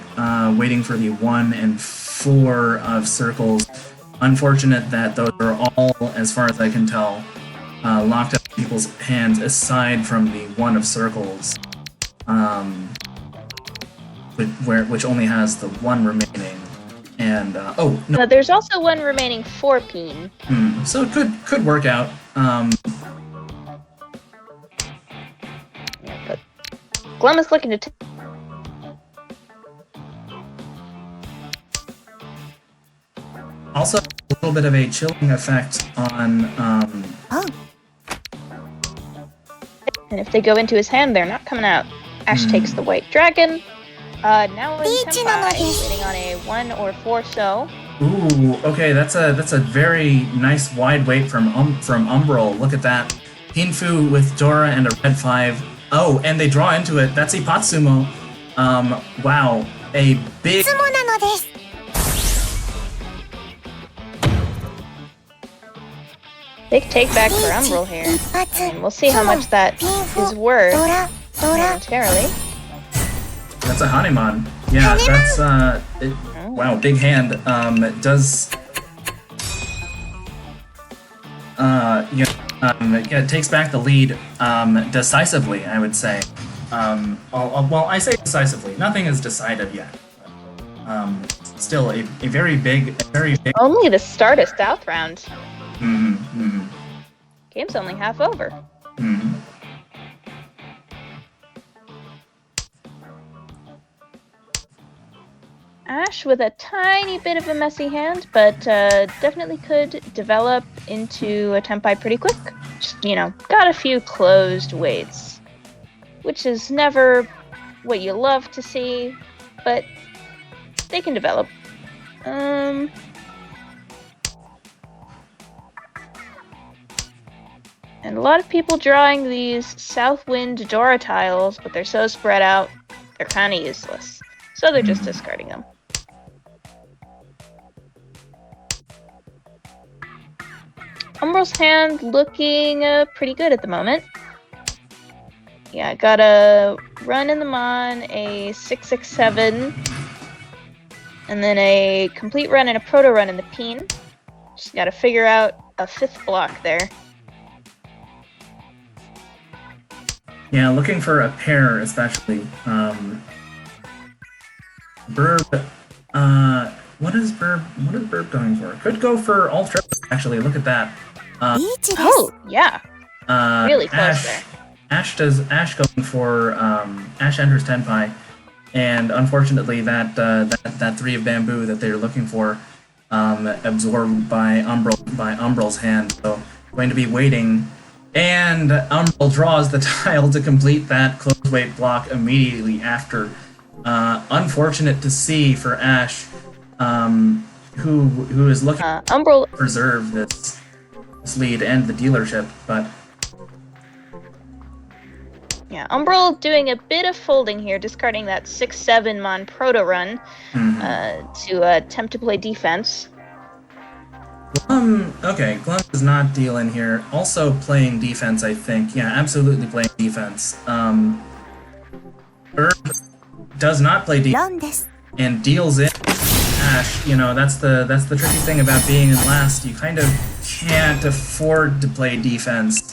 waiting for the 1 and 4 of circles. Unfortunate that those are all, as far as I can tell, locked up in people's hands, aside from the 1 of circles, which only has the 1 remaining. And oh no, there's also 1 remaining for Peen. So it could work out. But Glum is looking to. Also, a little bit of a chilling effect on. And if they go into his hand, they're not coming out. Ash takes the white dragon. Now in Tenpai, waiting on a 1 or 4 so. Ooh, okay, that's a very nice wide wait from Umbral. Look at that. Pinfu with Dora and a red 5. Oh, and they draw into it. That's Ipatsumo. Wow, a big. Big take back for Umbral here. And we'll see how much that is worth momentarily. That's a Hanuman. Yeah, that's wow, big hand. It does it takes back the lead decisively, I would say. Well, I say decisively. Nothing is decided yet. Still a very big. Only the start of South round. Game's only half over. Ash with a tiny bit of a messy hand, but definitely could develop into a Tenpai pretty quick. Just, got a few closed waits, which is never what you love to see, but they can develop. And a lot of people drawing these Southwind Dora tiles, but they're so spread out, they're kind of useless. So they're just discarding them. Umbral's hand looking pretty good at the moment. Yeah, got a run in the Mon, a 6/6/7, and then a complete run and a proto run in the Peen. Just gotta figure out a 5th block there. Yeah, looking for a pair, especially. Burb. What is Burb going for? Could go for all triples, actually. Look at that. Oh, yeah. Really close there. Ash going for Ash enters Tenpai, and unfortunately that 3 of bamboo that they're looking for absorbed by Umbral's hand. So going to be waiting. And Umbral draws the tile to complete that close weight block immediately after. Unfortunate to see for Ash, who is looking Umbral to preserve this lead and the dealership, but yeah, Umbral doing a bit of folding here, discarding that 6/7 Mon proto run to attempt to play defense. Glum does not deal in here. Also playing defense, I think. Yeah, absolutely playing defense. Burb does not play defense and deals in Ash. That's the tricky thing about being in last. You kind of can't afford to play defense.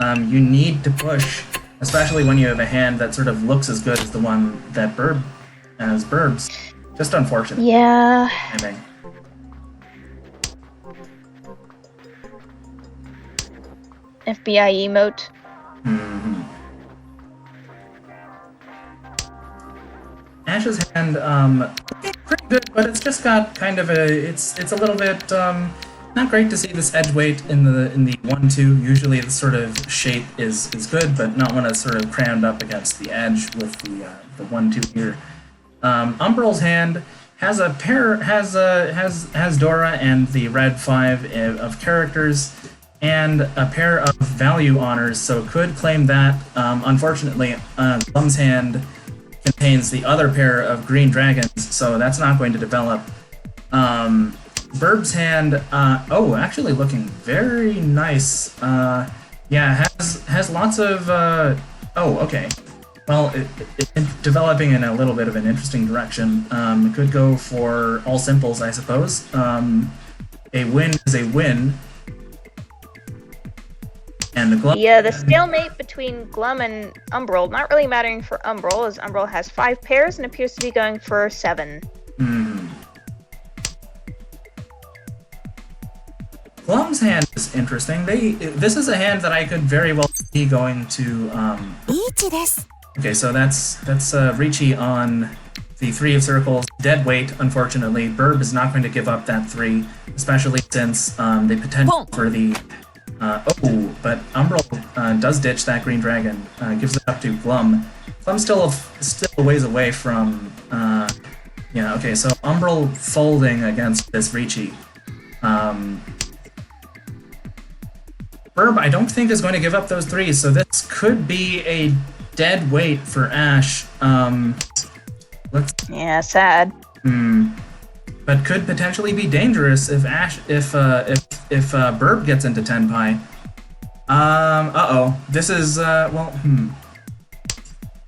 You need to push, especially when you have a hand that sort of looks as good as the one that Burb has. Burb's just unfortunate. Yeah. I think. FBI emote. Ash's hand, pretty good, but it's just got kind of it's a little bit, not great to see this edge weight in the 1-2. Usually the sort of shape is good, but not when it's sort of crammed up against the edge with the 1-2 here. Umbral's hand has a pair, has Dora and the red 5 of characters, and a pair of value honors, so could claim that. Unfortunately, Glum's hand contains the other pair of green dragons, so that's not going to develop. Burb's hand, actually looking very nice. Yeah, has lots of, okay. Well, developing in a little bit of an interesting direction. Could go for all simples, I suppose. A win is a win. And the Glum. Yeah, the stalemate between Glum and Umbral, not really mattering for Umbral, as Umbral has 5 pairs and appears to be going for 7. Glum's hand is interesting. This is a hand that I could very well see going to. Okay, so that's Ricci on the 3 of circles. Dead weight, unfortunately. Burb is not going to give up that 3, especially since the potential for the. But Umbral does ditch that green dragon. Gives it up to Glum. Glum's still a ways away from. Yeah. Okay, so Umbral folding against this Ricci. Burb, I don't think is going to give up those 3s, so this could be a dead weight for Ash. Yeah, sad. But could potentially be dangerous if Burb gets into Tenpai. This is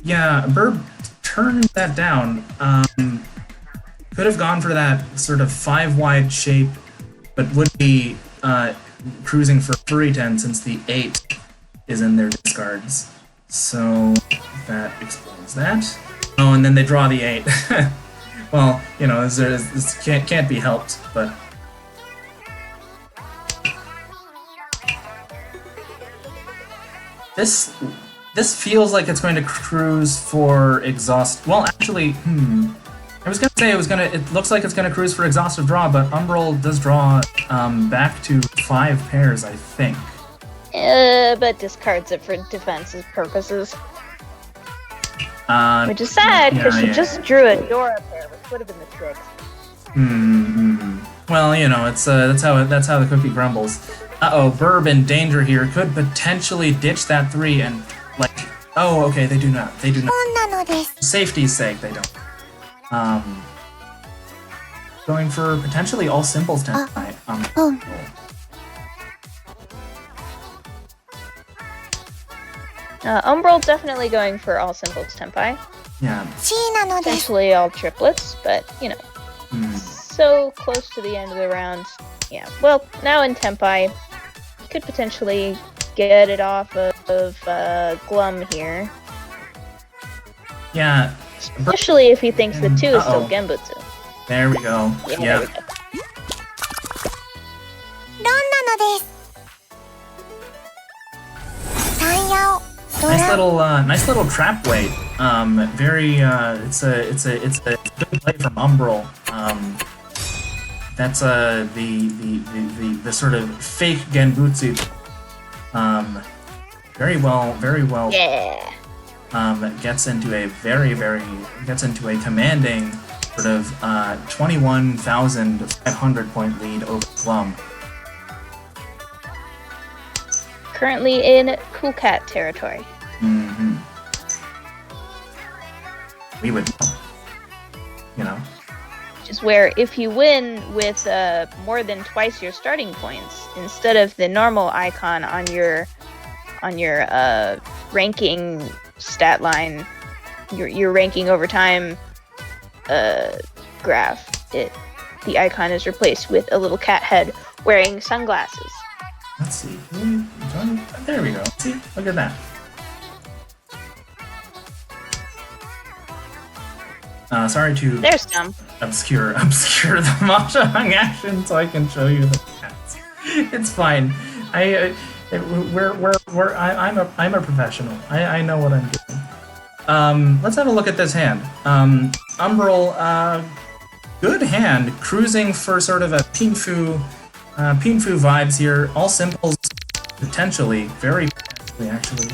Yeah, Burb turned that down. Could have gone for that sort of 5-wide shape, but would be cruising for Furry 10 since the 8 is in their discards. So that explains that. Oh, and then they draw the 8. Well, you know, this can't be helped, but. This feels like it's going to cruise for exhaust. Well, actually, I was gonna say it looks like it's gonna cruise for exhaustive draw, but Umbral does draw back to 5 pairs, I think. But discards it for defensive purposes. Which is sad, because she just drew a Dora pair, which would have been the trick. Well, you know, it's that's how the cookie crumbles. Burb in danger here. Could potentially ditch that 3 and okay, they do not. For safety's sake, they don't. Going for potentially all simples tonight. Umbral definitely going for all simples Tenpai. Yeah. Potentially all triplets, but, you know. So close to the end of the round. Yeah. Well, now in Tenpai, could potentially get it off of Glum here. Yeah. Especially if he thinks the 2 is still Genbutsu. There we go. Yeah. There we go. Nice little trap weight. Very. It's a good play from Umbral. That's the sort of fake Genbutsu. Very well. Yeah. Gets into a commanding sort of 21,500 point lead over Glum. Currently in Cool Cat territory. We would know. You know. Which is where if you win with more than twice your starting points, instead of the normal icon on your ranking stat line, your ranking over time graph, the icon is replaced with a little cat head wearing sunglasses. Let's see. There we go. See? Look at that. Sorry to There's some. obscure the mahjong action so I can show you the cats. It's fine. I'm a professional. I know what I'm doing. Let's have a look at this hand. Umbral, good hand, cruising for sort of a Pinfu vibes here. All simples, potentially, very potentially actually.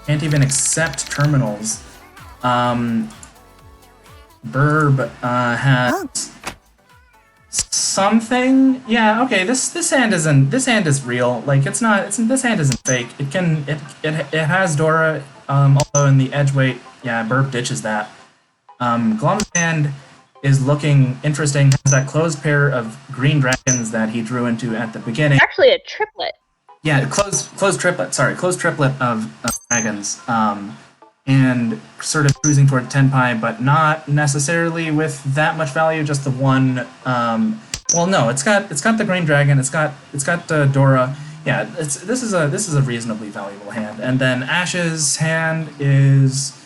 Can't even accept terminals. Burb has something. Yeah, okay. This hand isn't. This hand is real. Like it's not. This hand isn't fake. It has Dora. Although in the edge weight, yeah, Burb ditches that. Glum's hand is looking interesting. Has that closed pair of green dragons that he drew into at the beginning. Actually, a triplet. Yeah, closed triplet. Sorry, closed triplet of dragons. And sort of cruising toward Tenpai, but not necessarily with that much value. Just the one. Well, no, it's got the green dragon. It's got Dora. Yeah, this is a reasonably valuable hand. And then Ash's hand is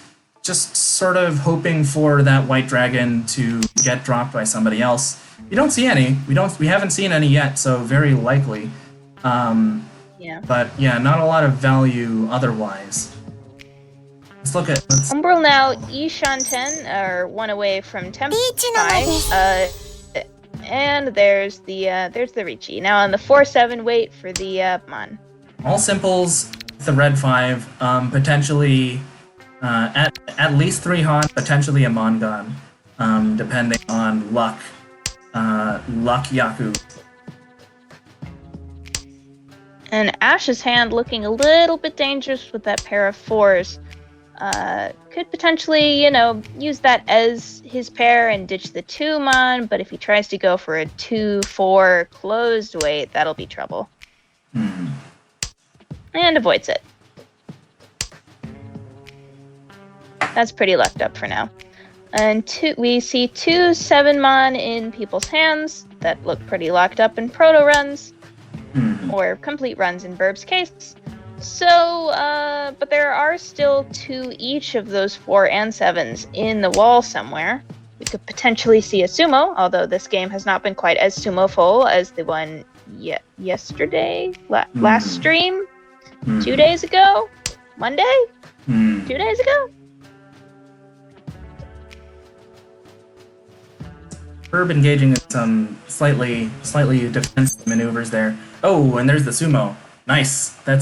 just sort of hoping for that white dragon to get dropped by somebody else. We don't see any. We haven't seen any yet, so very likely. Yeah. But yeah, not a lot of value otherwise. Let's Umbral now Ishanten are one away from Tenpai. And there's the Ricci. Now on the 4/7 weight for the Mon. all simples, the red 5, potentially at least 3 Han, potentially a Mongon, depending on luck. Luck Yaku. And Ash's hand looking a little bit dangerous with that pair of 4s. Could potentially, use that as his pair and ditch the 2 Mon, but if he tries to go for a 2/4 closed weight, that'll be trouble. And avoids it. That's pretty lucked up for now. And we see 2 7 Mon in people's hands that look pretty locked up in proto runs, or complete runs in Burb's case. So, but there are still 2 each of those 4 and 7s in the wall somewhere. We could potentially see a sumo, although this game has not been quite as sumo-full as the one yesterday? Last stream? 2 days ago? Monday? 2 days ago? Burb engaging in some slightly defensive maneuvers there. Oh, and there's the sumo. Nice. That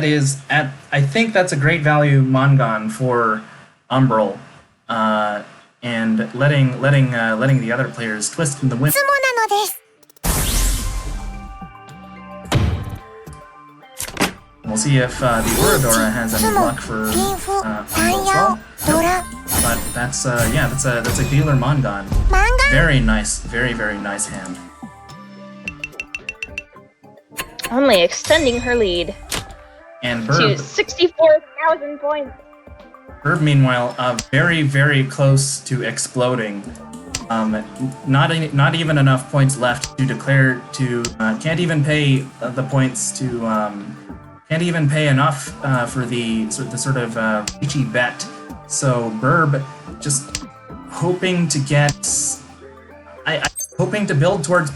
is at. I think that's a great value Mongon for Umbral, and letting the other players twist in the wind. We'll see if the Uradora has any luck for Umbral as well. But that's a dealer Mongon. Very nice, very nice hand. Only extending her lead and Burb, to 64,000 points. Burb, meanwhile, very close to exploding. Not even enough points left to declare to. Can't even pay the points to. Can't even pay enough for the sort of Ichi bet. So Burb just hoping to get. Hoping to build towards.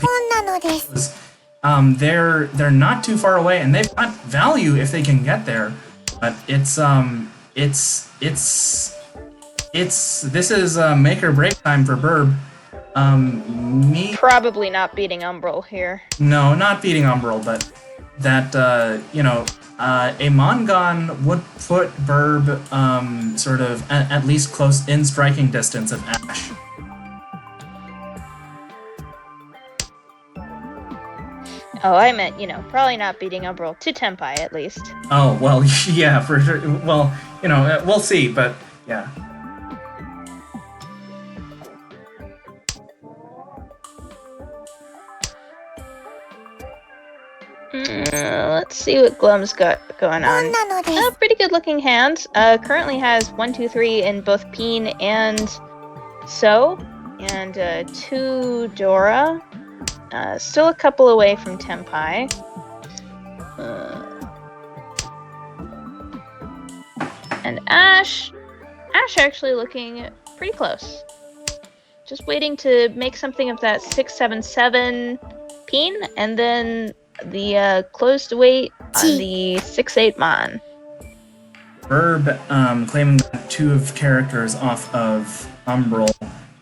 They're not too far away, and they've got value if they can get there. But this is make or break time for Burb. Probably not beating Umbral here. No, not beating Umbral, but that a Mongon would put Burb sort of at least close in striking distance of Ash. Oh, I meant, probably not beating Umbral to Tenpai, at least. Oh, well, yeah, for sure. Well, we'll see, but, yeah. Let's see what Glum's got going on. Pretty good looking hand. Currently has 1, 2, 3 in both Peen and So, and 2 Dora. Still a couple away from Tenpai. And Ash actually looking pretty close. Just waiting to make something of that 6/7/7 Peen, and then the closed weight on the 6/8 Mon. Burb claiming that 2 of characters off of Umbral,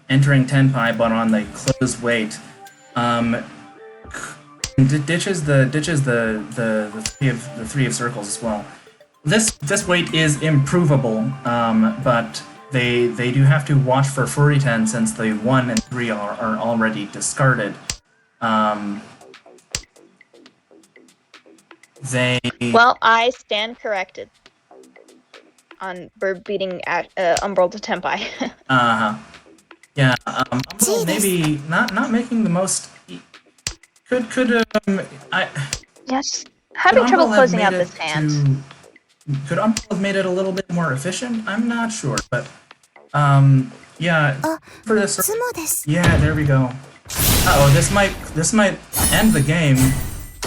entering Tenpai but on the closed weight, ditches the three of circles as well. This weight is improvable, but they do have to watch for Furiten since the 1 and 3 are already discarded. Well, I stand corrected on Burb beating Umbral to Tenpai. Yeah, Umbral maybe not making the most. Yes, having trouble closing out this hand. Could Umbral have made it a little bit more efficient? I'm not sure, but yeah, for this. Yeah, there we go. Uh-oh, this might end the game.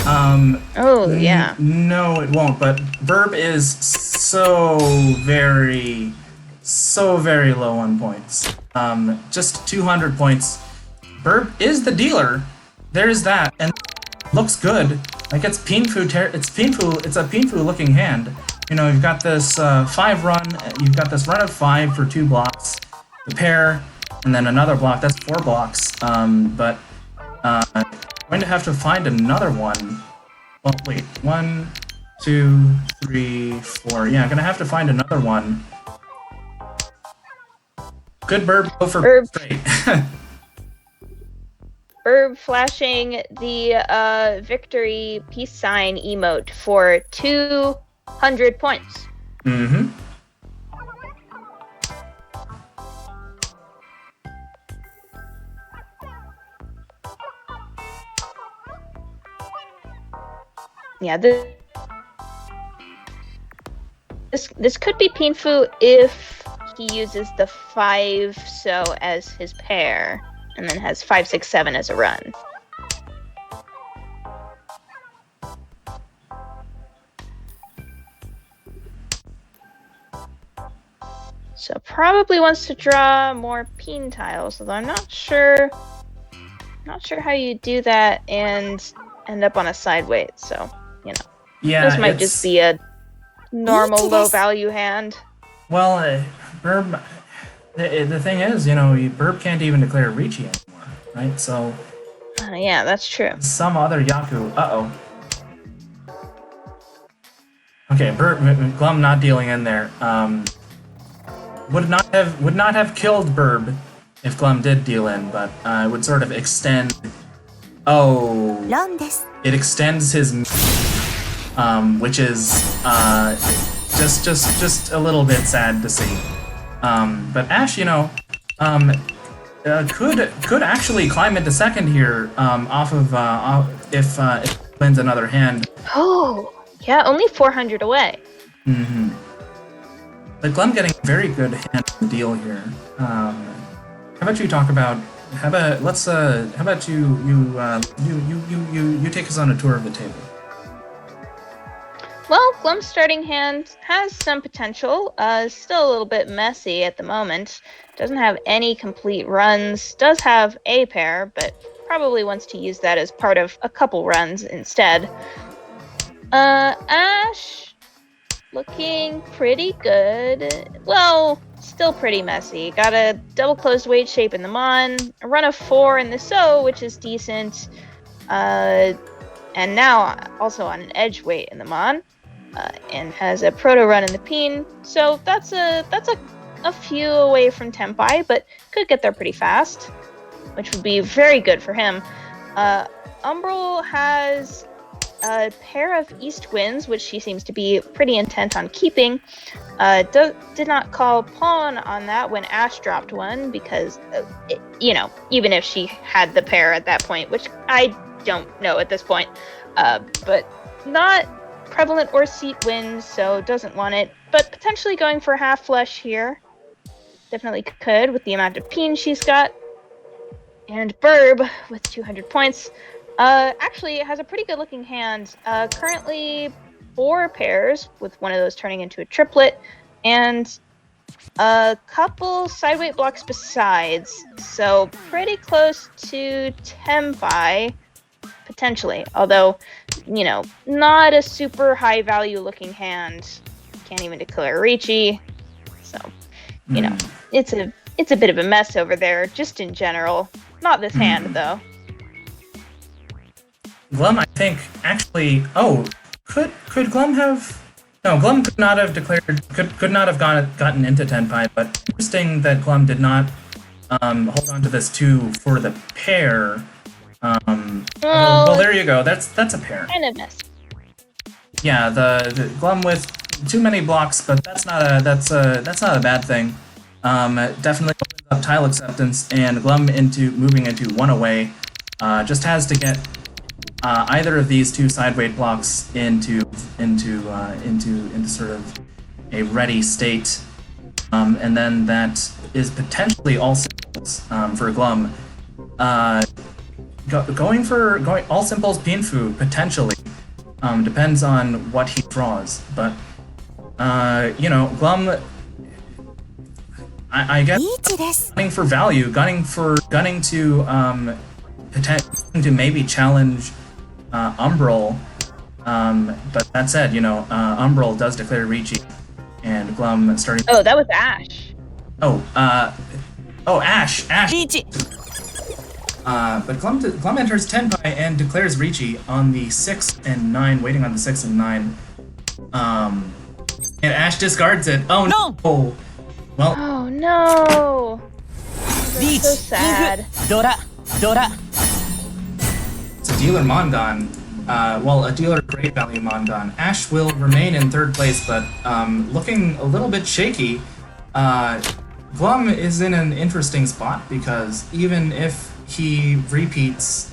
Oh yeah. No, it won't. But Burb is so very low on points. Just 200 points. Burb is the dealer. There's that, and looks good. Like it's painful. It's a painful looking hand. You know, you've got this 5 run. You've got this run of 5 for 2 blocks. The pair, and then another block. That's 4 blocks. But going to have to find another one. Well, wait. 1, 2, 3, 4. Yeah, gonna have to find another one. Good Burb, go for Burb. Straight. Burb flashing the victory peace sign emote for 200 points. Mm-hmm. Yeah, this could be Pinfu if he uses the 5 so as his pair, and then has 5, 6, 7 as a run. So probably wants to draw more pin tiles, although I'm not sure how you do that and end up on a side weight, so you know. Yeah, this might just be a normal low value hand. Well, Burb. The thing is, you know, Burb can't even declare Ricci anymore, right? So. Yeah, that's true. Some other Yaku. Uh-oh. Okay, Glum not dealing in there. Would not have killed Burb if Glum did deal in, but it would sort of extend. Oh. It extends his, which is just a little bit sad to see. But Ash, you know, could actually climb into second here, off of if wins another hand. Oh, yeah, only 400 away. Mm-hmm. But Glum getting a very good hand deal here. How about you talk about? How about you take us on a tour of the table? Well, Glum's starting hand has some potential. Still a little bit messy at the moment. Doesn't have any complete runs. Does have a pair, but probably wants to use that as part of a couple runs instead. Ash, looking pretty good. Well, still pretty messy. Got a double closed weight shape in the Mon, a run of 4 in the So, which is decent. And now also on an edge weight in the Mon. And has a proto run in the Peen, so that's a few away from Tenpai, but could get there pretty fast, which would be very good for him. Umbral has a pair of East Winds, which she seems to be pretty intent on keeping. Did not call pawn on that when Ash dropped one, because, you know, even if she had the pair at that point, which I don't know at this point, but not prevalent or seat wins, so doesn't want it, but potentially going for half flush here. Definitely could with the amount of peen she's got. And Burb with 200 points. Actually, it has a pretty good looking hand. Currently 4 pairs, with one of those turning into a triplet, and a couple sideweight blocks besides, so pretty close to Tenpai, potentially, although, you know, not a super high value looking hand can't even declare Ricci. So, you know, it's a bit of a mess over there, just in general. Not this hand, though. Glum, I think, actually... Oh, could Glum have... No, Glum could not have declared... Could not have gotten into Tenpai, but interesting that Glum did not hold on to this 2 for the pair. Well, there you go. That's a pair. Kind of messy. Yeah, the Glum with too many blocks, but that's not a bad thing. Definitely opens up tile acceptance, and Glum moving into 1 away just has to get either of these 2 side weight blocks into sort of a ready state, and then that is potentially all simples for Glum. Going all simples Pinfu potentially depends on what he draws, but you know, Glum, I guess gunning for value, gunning to maybe challenge Umbral, but that said, you know, Umbral does declare Ricci, and Glum starting. Oh, that was Ash. Ash. Ricci. But Glum enters Tenpai and declares Ricci on the 6 and 9, waiting on the 6 and 9. And Ash discards it. Oh no! Well. Oh no! That's so sad. Dora. It's a dealer Mongon. A dealer great value Mongon. Ash will remain in 3rd place, but looking a little bit shaky. Glum is in an interesting spot because even if he repeats,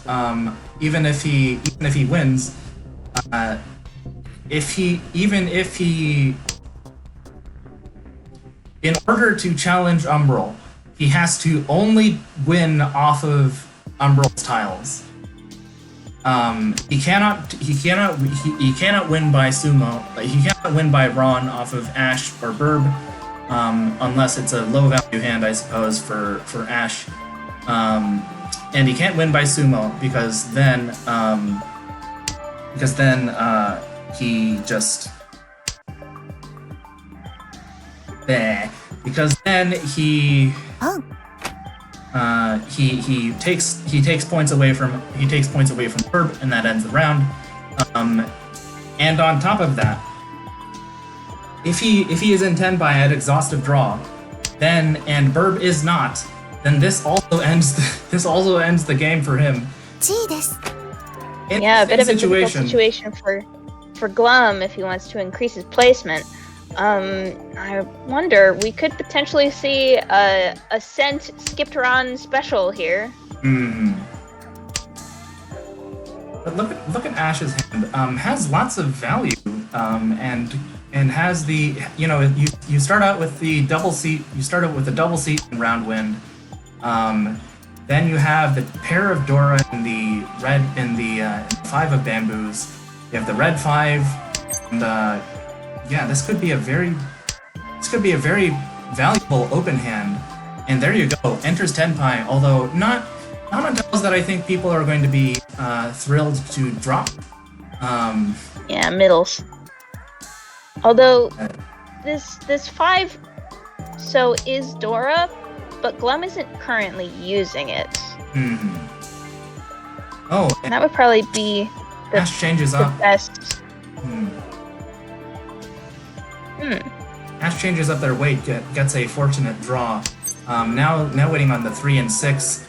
even if he wins, in order to challenge Umbral, he has to only win off of Umbral's tiles. He cannot win by Sumo. He cannot win by Ron off of Ash or Burb, unless it's a low value hand, I suppose, for Ash. And he can't win by Sumo because then he just because then he takes points away from Burb, and that ends the round. And on top of that, if he is in Tenpai at exhaustive draw, then and Burb is not, then this also ends the game for him. Yeah, a bit of a difficult situation for Glum if he wants to increase his placement. I wonder, we could potentially see a Scent Skipteron special here. But look at Ash's hand. Has lots of value, and has the, you know, you start out with the double seat. You start out with the double seat in Roundwind. Then you have the pair of Dora in the red in the 5 of Bamboos. You have the red 5, and yeah, this could be a very valuable open hand. And there you go, enters Tenpai. Although not on tiles that I think people are going to be thrilled to drop. Yeah, middles. Although this 5 so is Dora, but Glum isn't currently using it. Oh, and that would probably be the, Ash changes the up. best. Ash changes up their weight, gets a fortunate draw. Now waiting on the 3 and 6.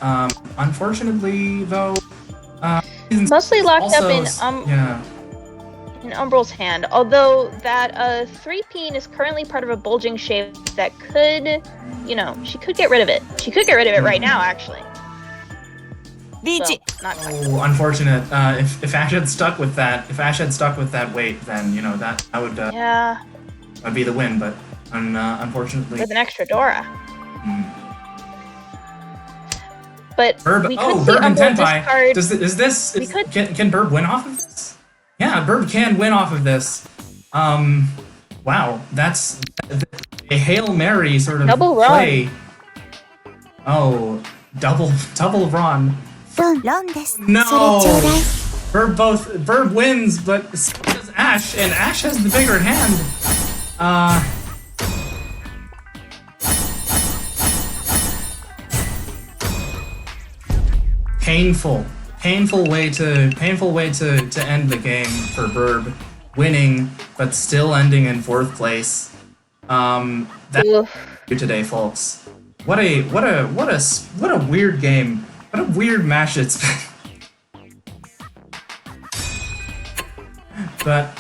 Unfortunately, though, mostly locked also, up in Umbral's hand. Although that 3-peen is currently part of a bulging shape that could, you know, she could get rid of it. She could get rid of it right now, actually. So, not quite. Oh, unfortunate. If Ash had stuck with that weight, then you know that would yeah, would be the win. But unfortunately, with an extra Dora. But Burb, we could see Burb and Umbral Tenpai. discard. Can Burb win off of this? Yeah, Burb can win off of this. Wow, that's a Hail Mary sort of Double play. run. Oh, double run. No! Burb wins, but so does Ash, and Ash has the bigger hand. Painful way to end the game for Verb, winning but still ending in 4th place. That's today, folks. What a weird game. What a weird match it's been. But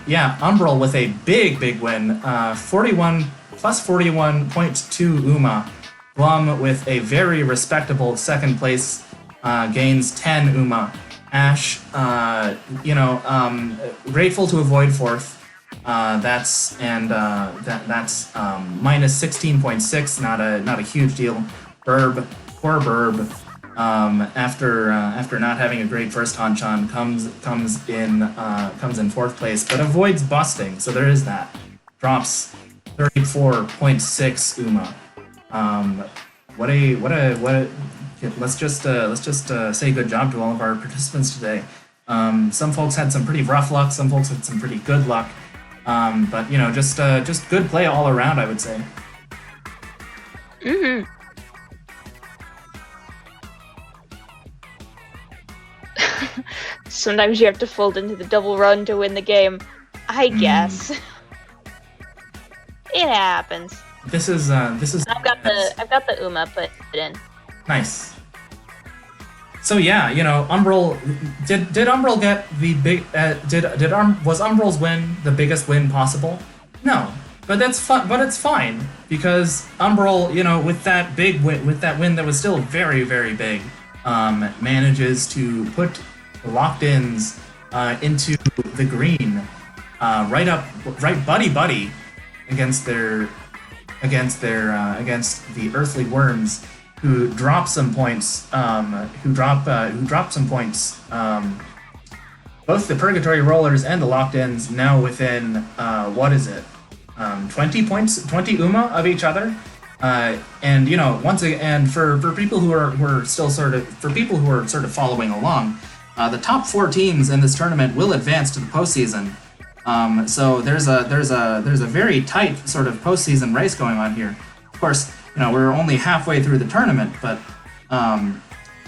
yeah, Umbral with a big win. 41 plus 41.2 Uma. Glum with a very respectable 2nd place. Gains 10 Uma. Ash, grateful to avoid 4th. That's minus 16.6. Not a huge deal. Burb, poor Burb. After not having a great first Hanchan, comes in 4th place, but avoids busting. So there is that. Drops 34.6 Uma. What a let's just say good job to all of our participants today. Some folks had some pretty rough luck, some folks had some pretty good luck, but just good play all around, I would say. Sometimes you have to fold into the double run to win the game, I guess. It happens. This is. I've got the Uma put in. Nice. So yeah, Umbral did Umbral get the big? Was Umbral's win the biggest win possible? No, but that's fun. But it's fine because Umbral, with that big win, with that win that was still very big, manages to put the locked-ins into the green, right buddy against the earthly worms, who drop some points. Both the Purgatory Rollers and the locked-ins now within 20 points, 20 Uma of each other. And once again, for people who are sort of following along, the top 4 teams in this tournament will advance to the postseason. So there's a very tight sort of postseason race going on here. Of course, we're only halfway through the tournament, but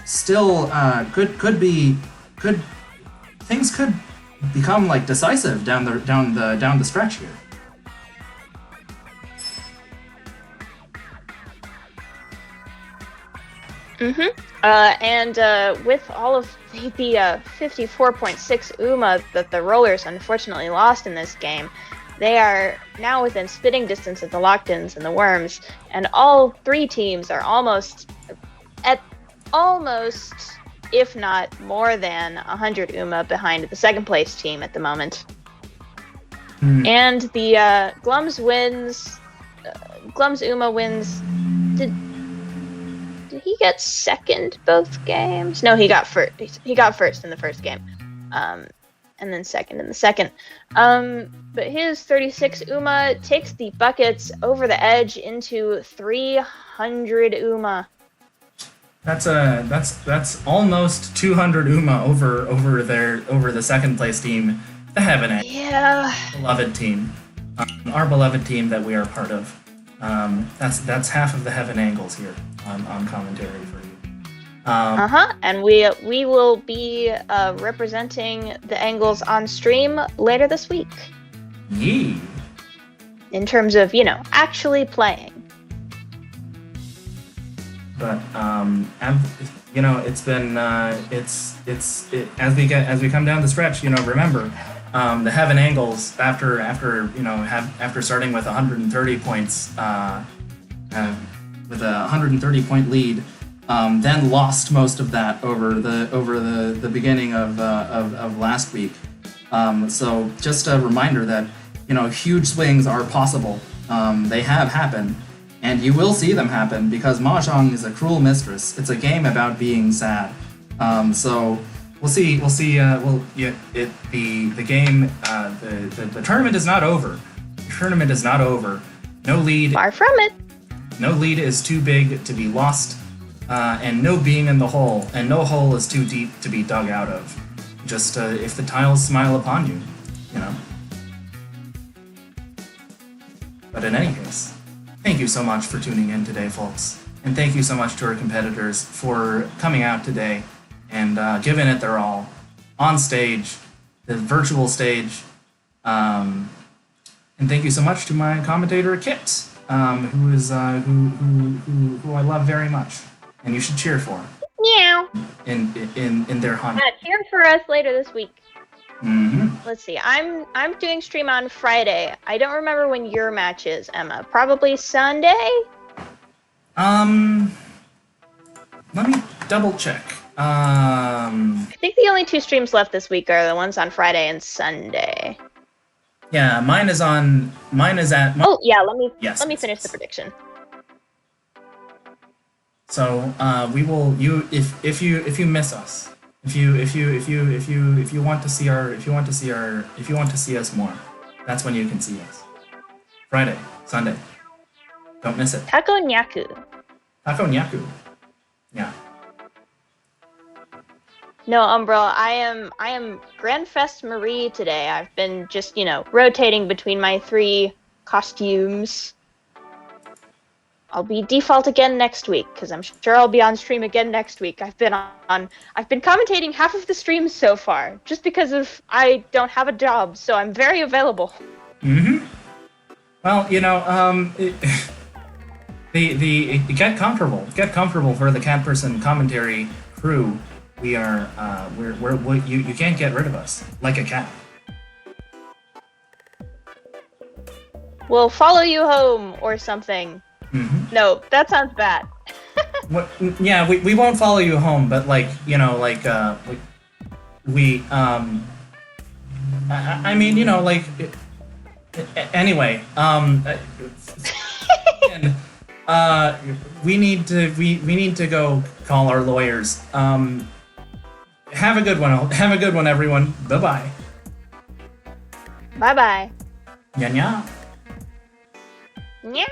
still things could become like decisive down the stretch here. And with all of the 54.6 Uma that the Rollers unfortunately lost in this game, they are now within spitting distance of the locked-ins and the worms, and all 3 teams are almost, if not more than 100 Uma behind the 2nd place team at the moment. And the Glum's Uma wins. Did he get 2nd both games? No, he got first. He got first in the first game, and then 2nd in the 2nd. But his 36 Uma takes the buckets over the edge into 300 Uma. That's almost 200 Uma over the 2nd place team, the Heaven Angels. Yeah. Beloved team, our beloved team that we are part of. That's half of the Heaven Angles here on commentary for you. And we will be representing the Angles on stream later this week. Yee. In terms of actually playing. But it's been as we come down the stretch, remember, the Heaven Angles after starting with 130 points, with a 130 point lead, then lost most of that over the beginning of last week. So just a reminder that huge swings are possible. They have happened. And you will see them happen because Mahjong is a cruel mistress. It's a game about being sad. So we'll see. The game. The tournament is not over. The tournament is not over. No lead. Far from it. No lead is too big to be lost, and no being in the hole, and no hole is too deep to be dug out of. Just if the tiles smile upon you, But in any case, thank you so much for tuning in today, folks. And thank you so much to our competitors for coming out today and giving it their all on stage, the virtual stage. And thank you so much to my commentator, Kit, who is who I love very much, and you should cheer for Meow. in their hunt. Yeah, cheer for us later this week. Mm-hmm. Let's see. I'm doing stream on Friday. I don't remember when your match is, Emma. Probably Sunday? Let me double check. I think the only 2 streams left this week are the ones on Friday and Sunday. Yeah, mine is at. Oh yeah, let me finish the prediction. So we will if you miss us, if you want to see us more, that's when you can see us. Friday, Sunday. Don't miss it. Takonyaku. Takonyaku. Yeah. No, Umbrella, I am Grandfest Marie today. I've been just, rotating between my 3 costumes. I'll be default again next week, because I'm sure I'll be on stream again next week. I've been commentating half of the streams so far, just because I don't have a job, so I'm very available. Mm-hmm. Well, get comfortable for the cat person commentary crew. We are you can't get rid of us like a cat. We'll follow you home or something. Mm-hmm. No, that sounds bad. Yeah, we won't follow you home, but anyway, and, we need to go call our lawyers. Have a good one. Have a good one, everyone. Bye-bye. Bye-bye. Nya nya. Yeah.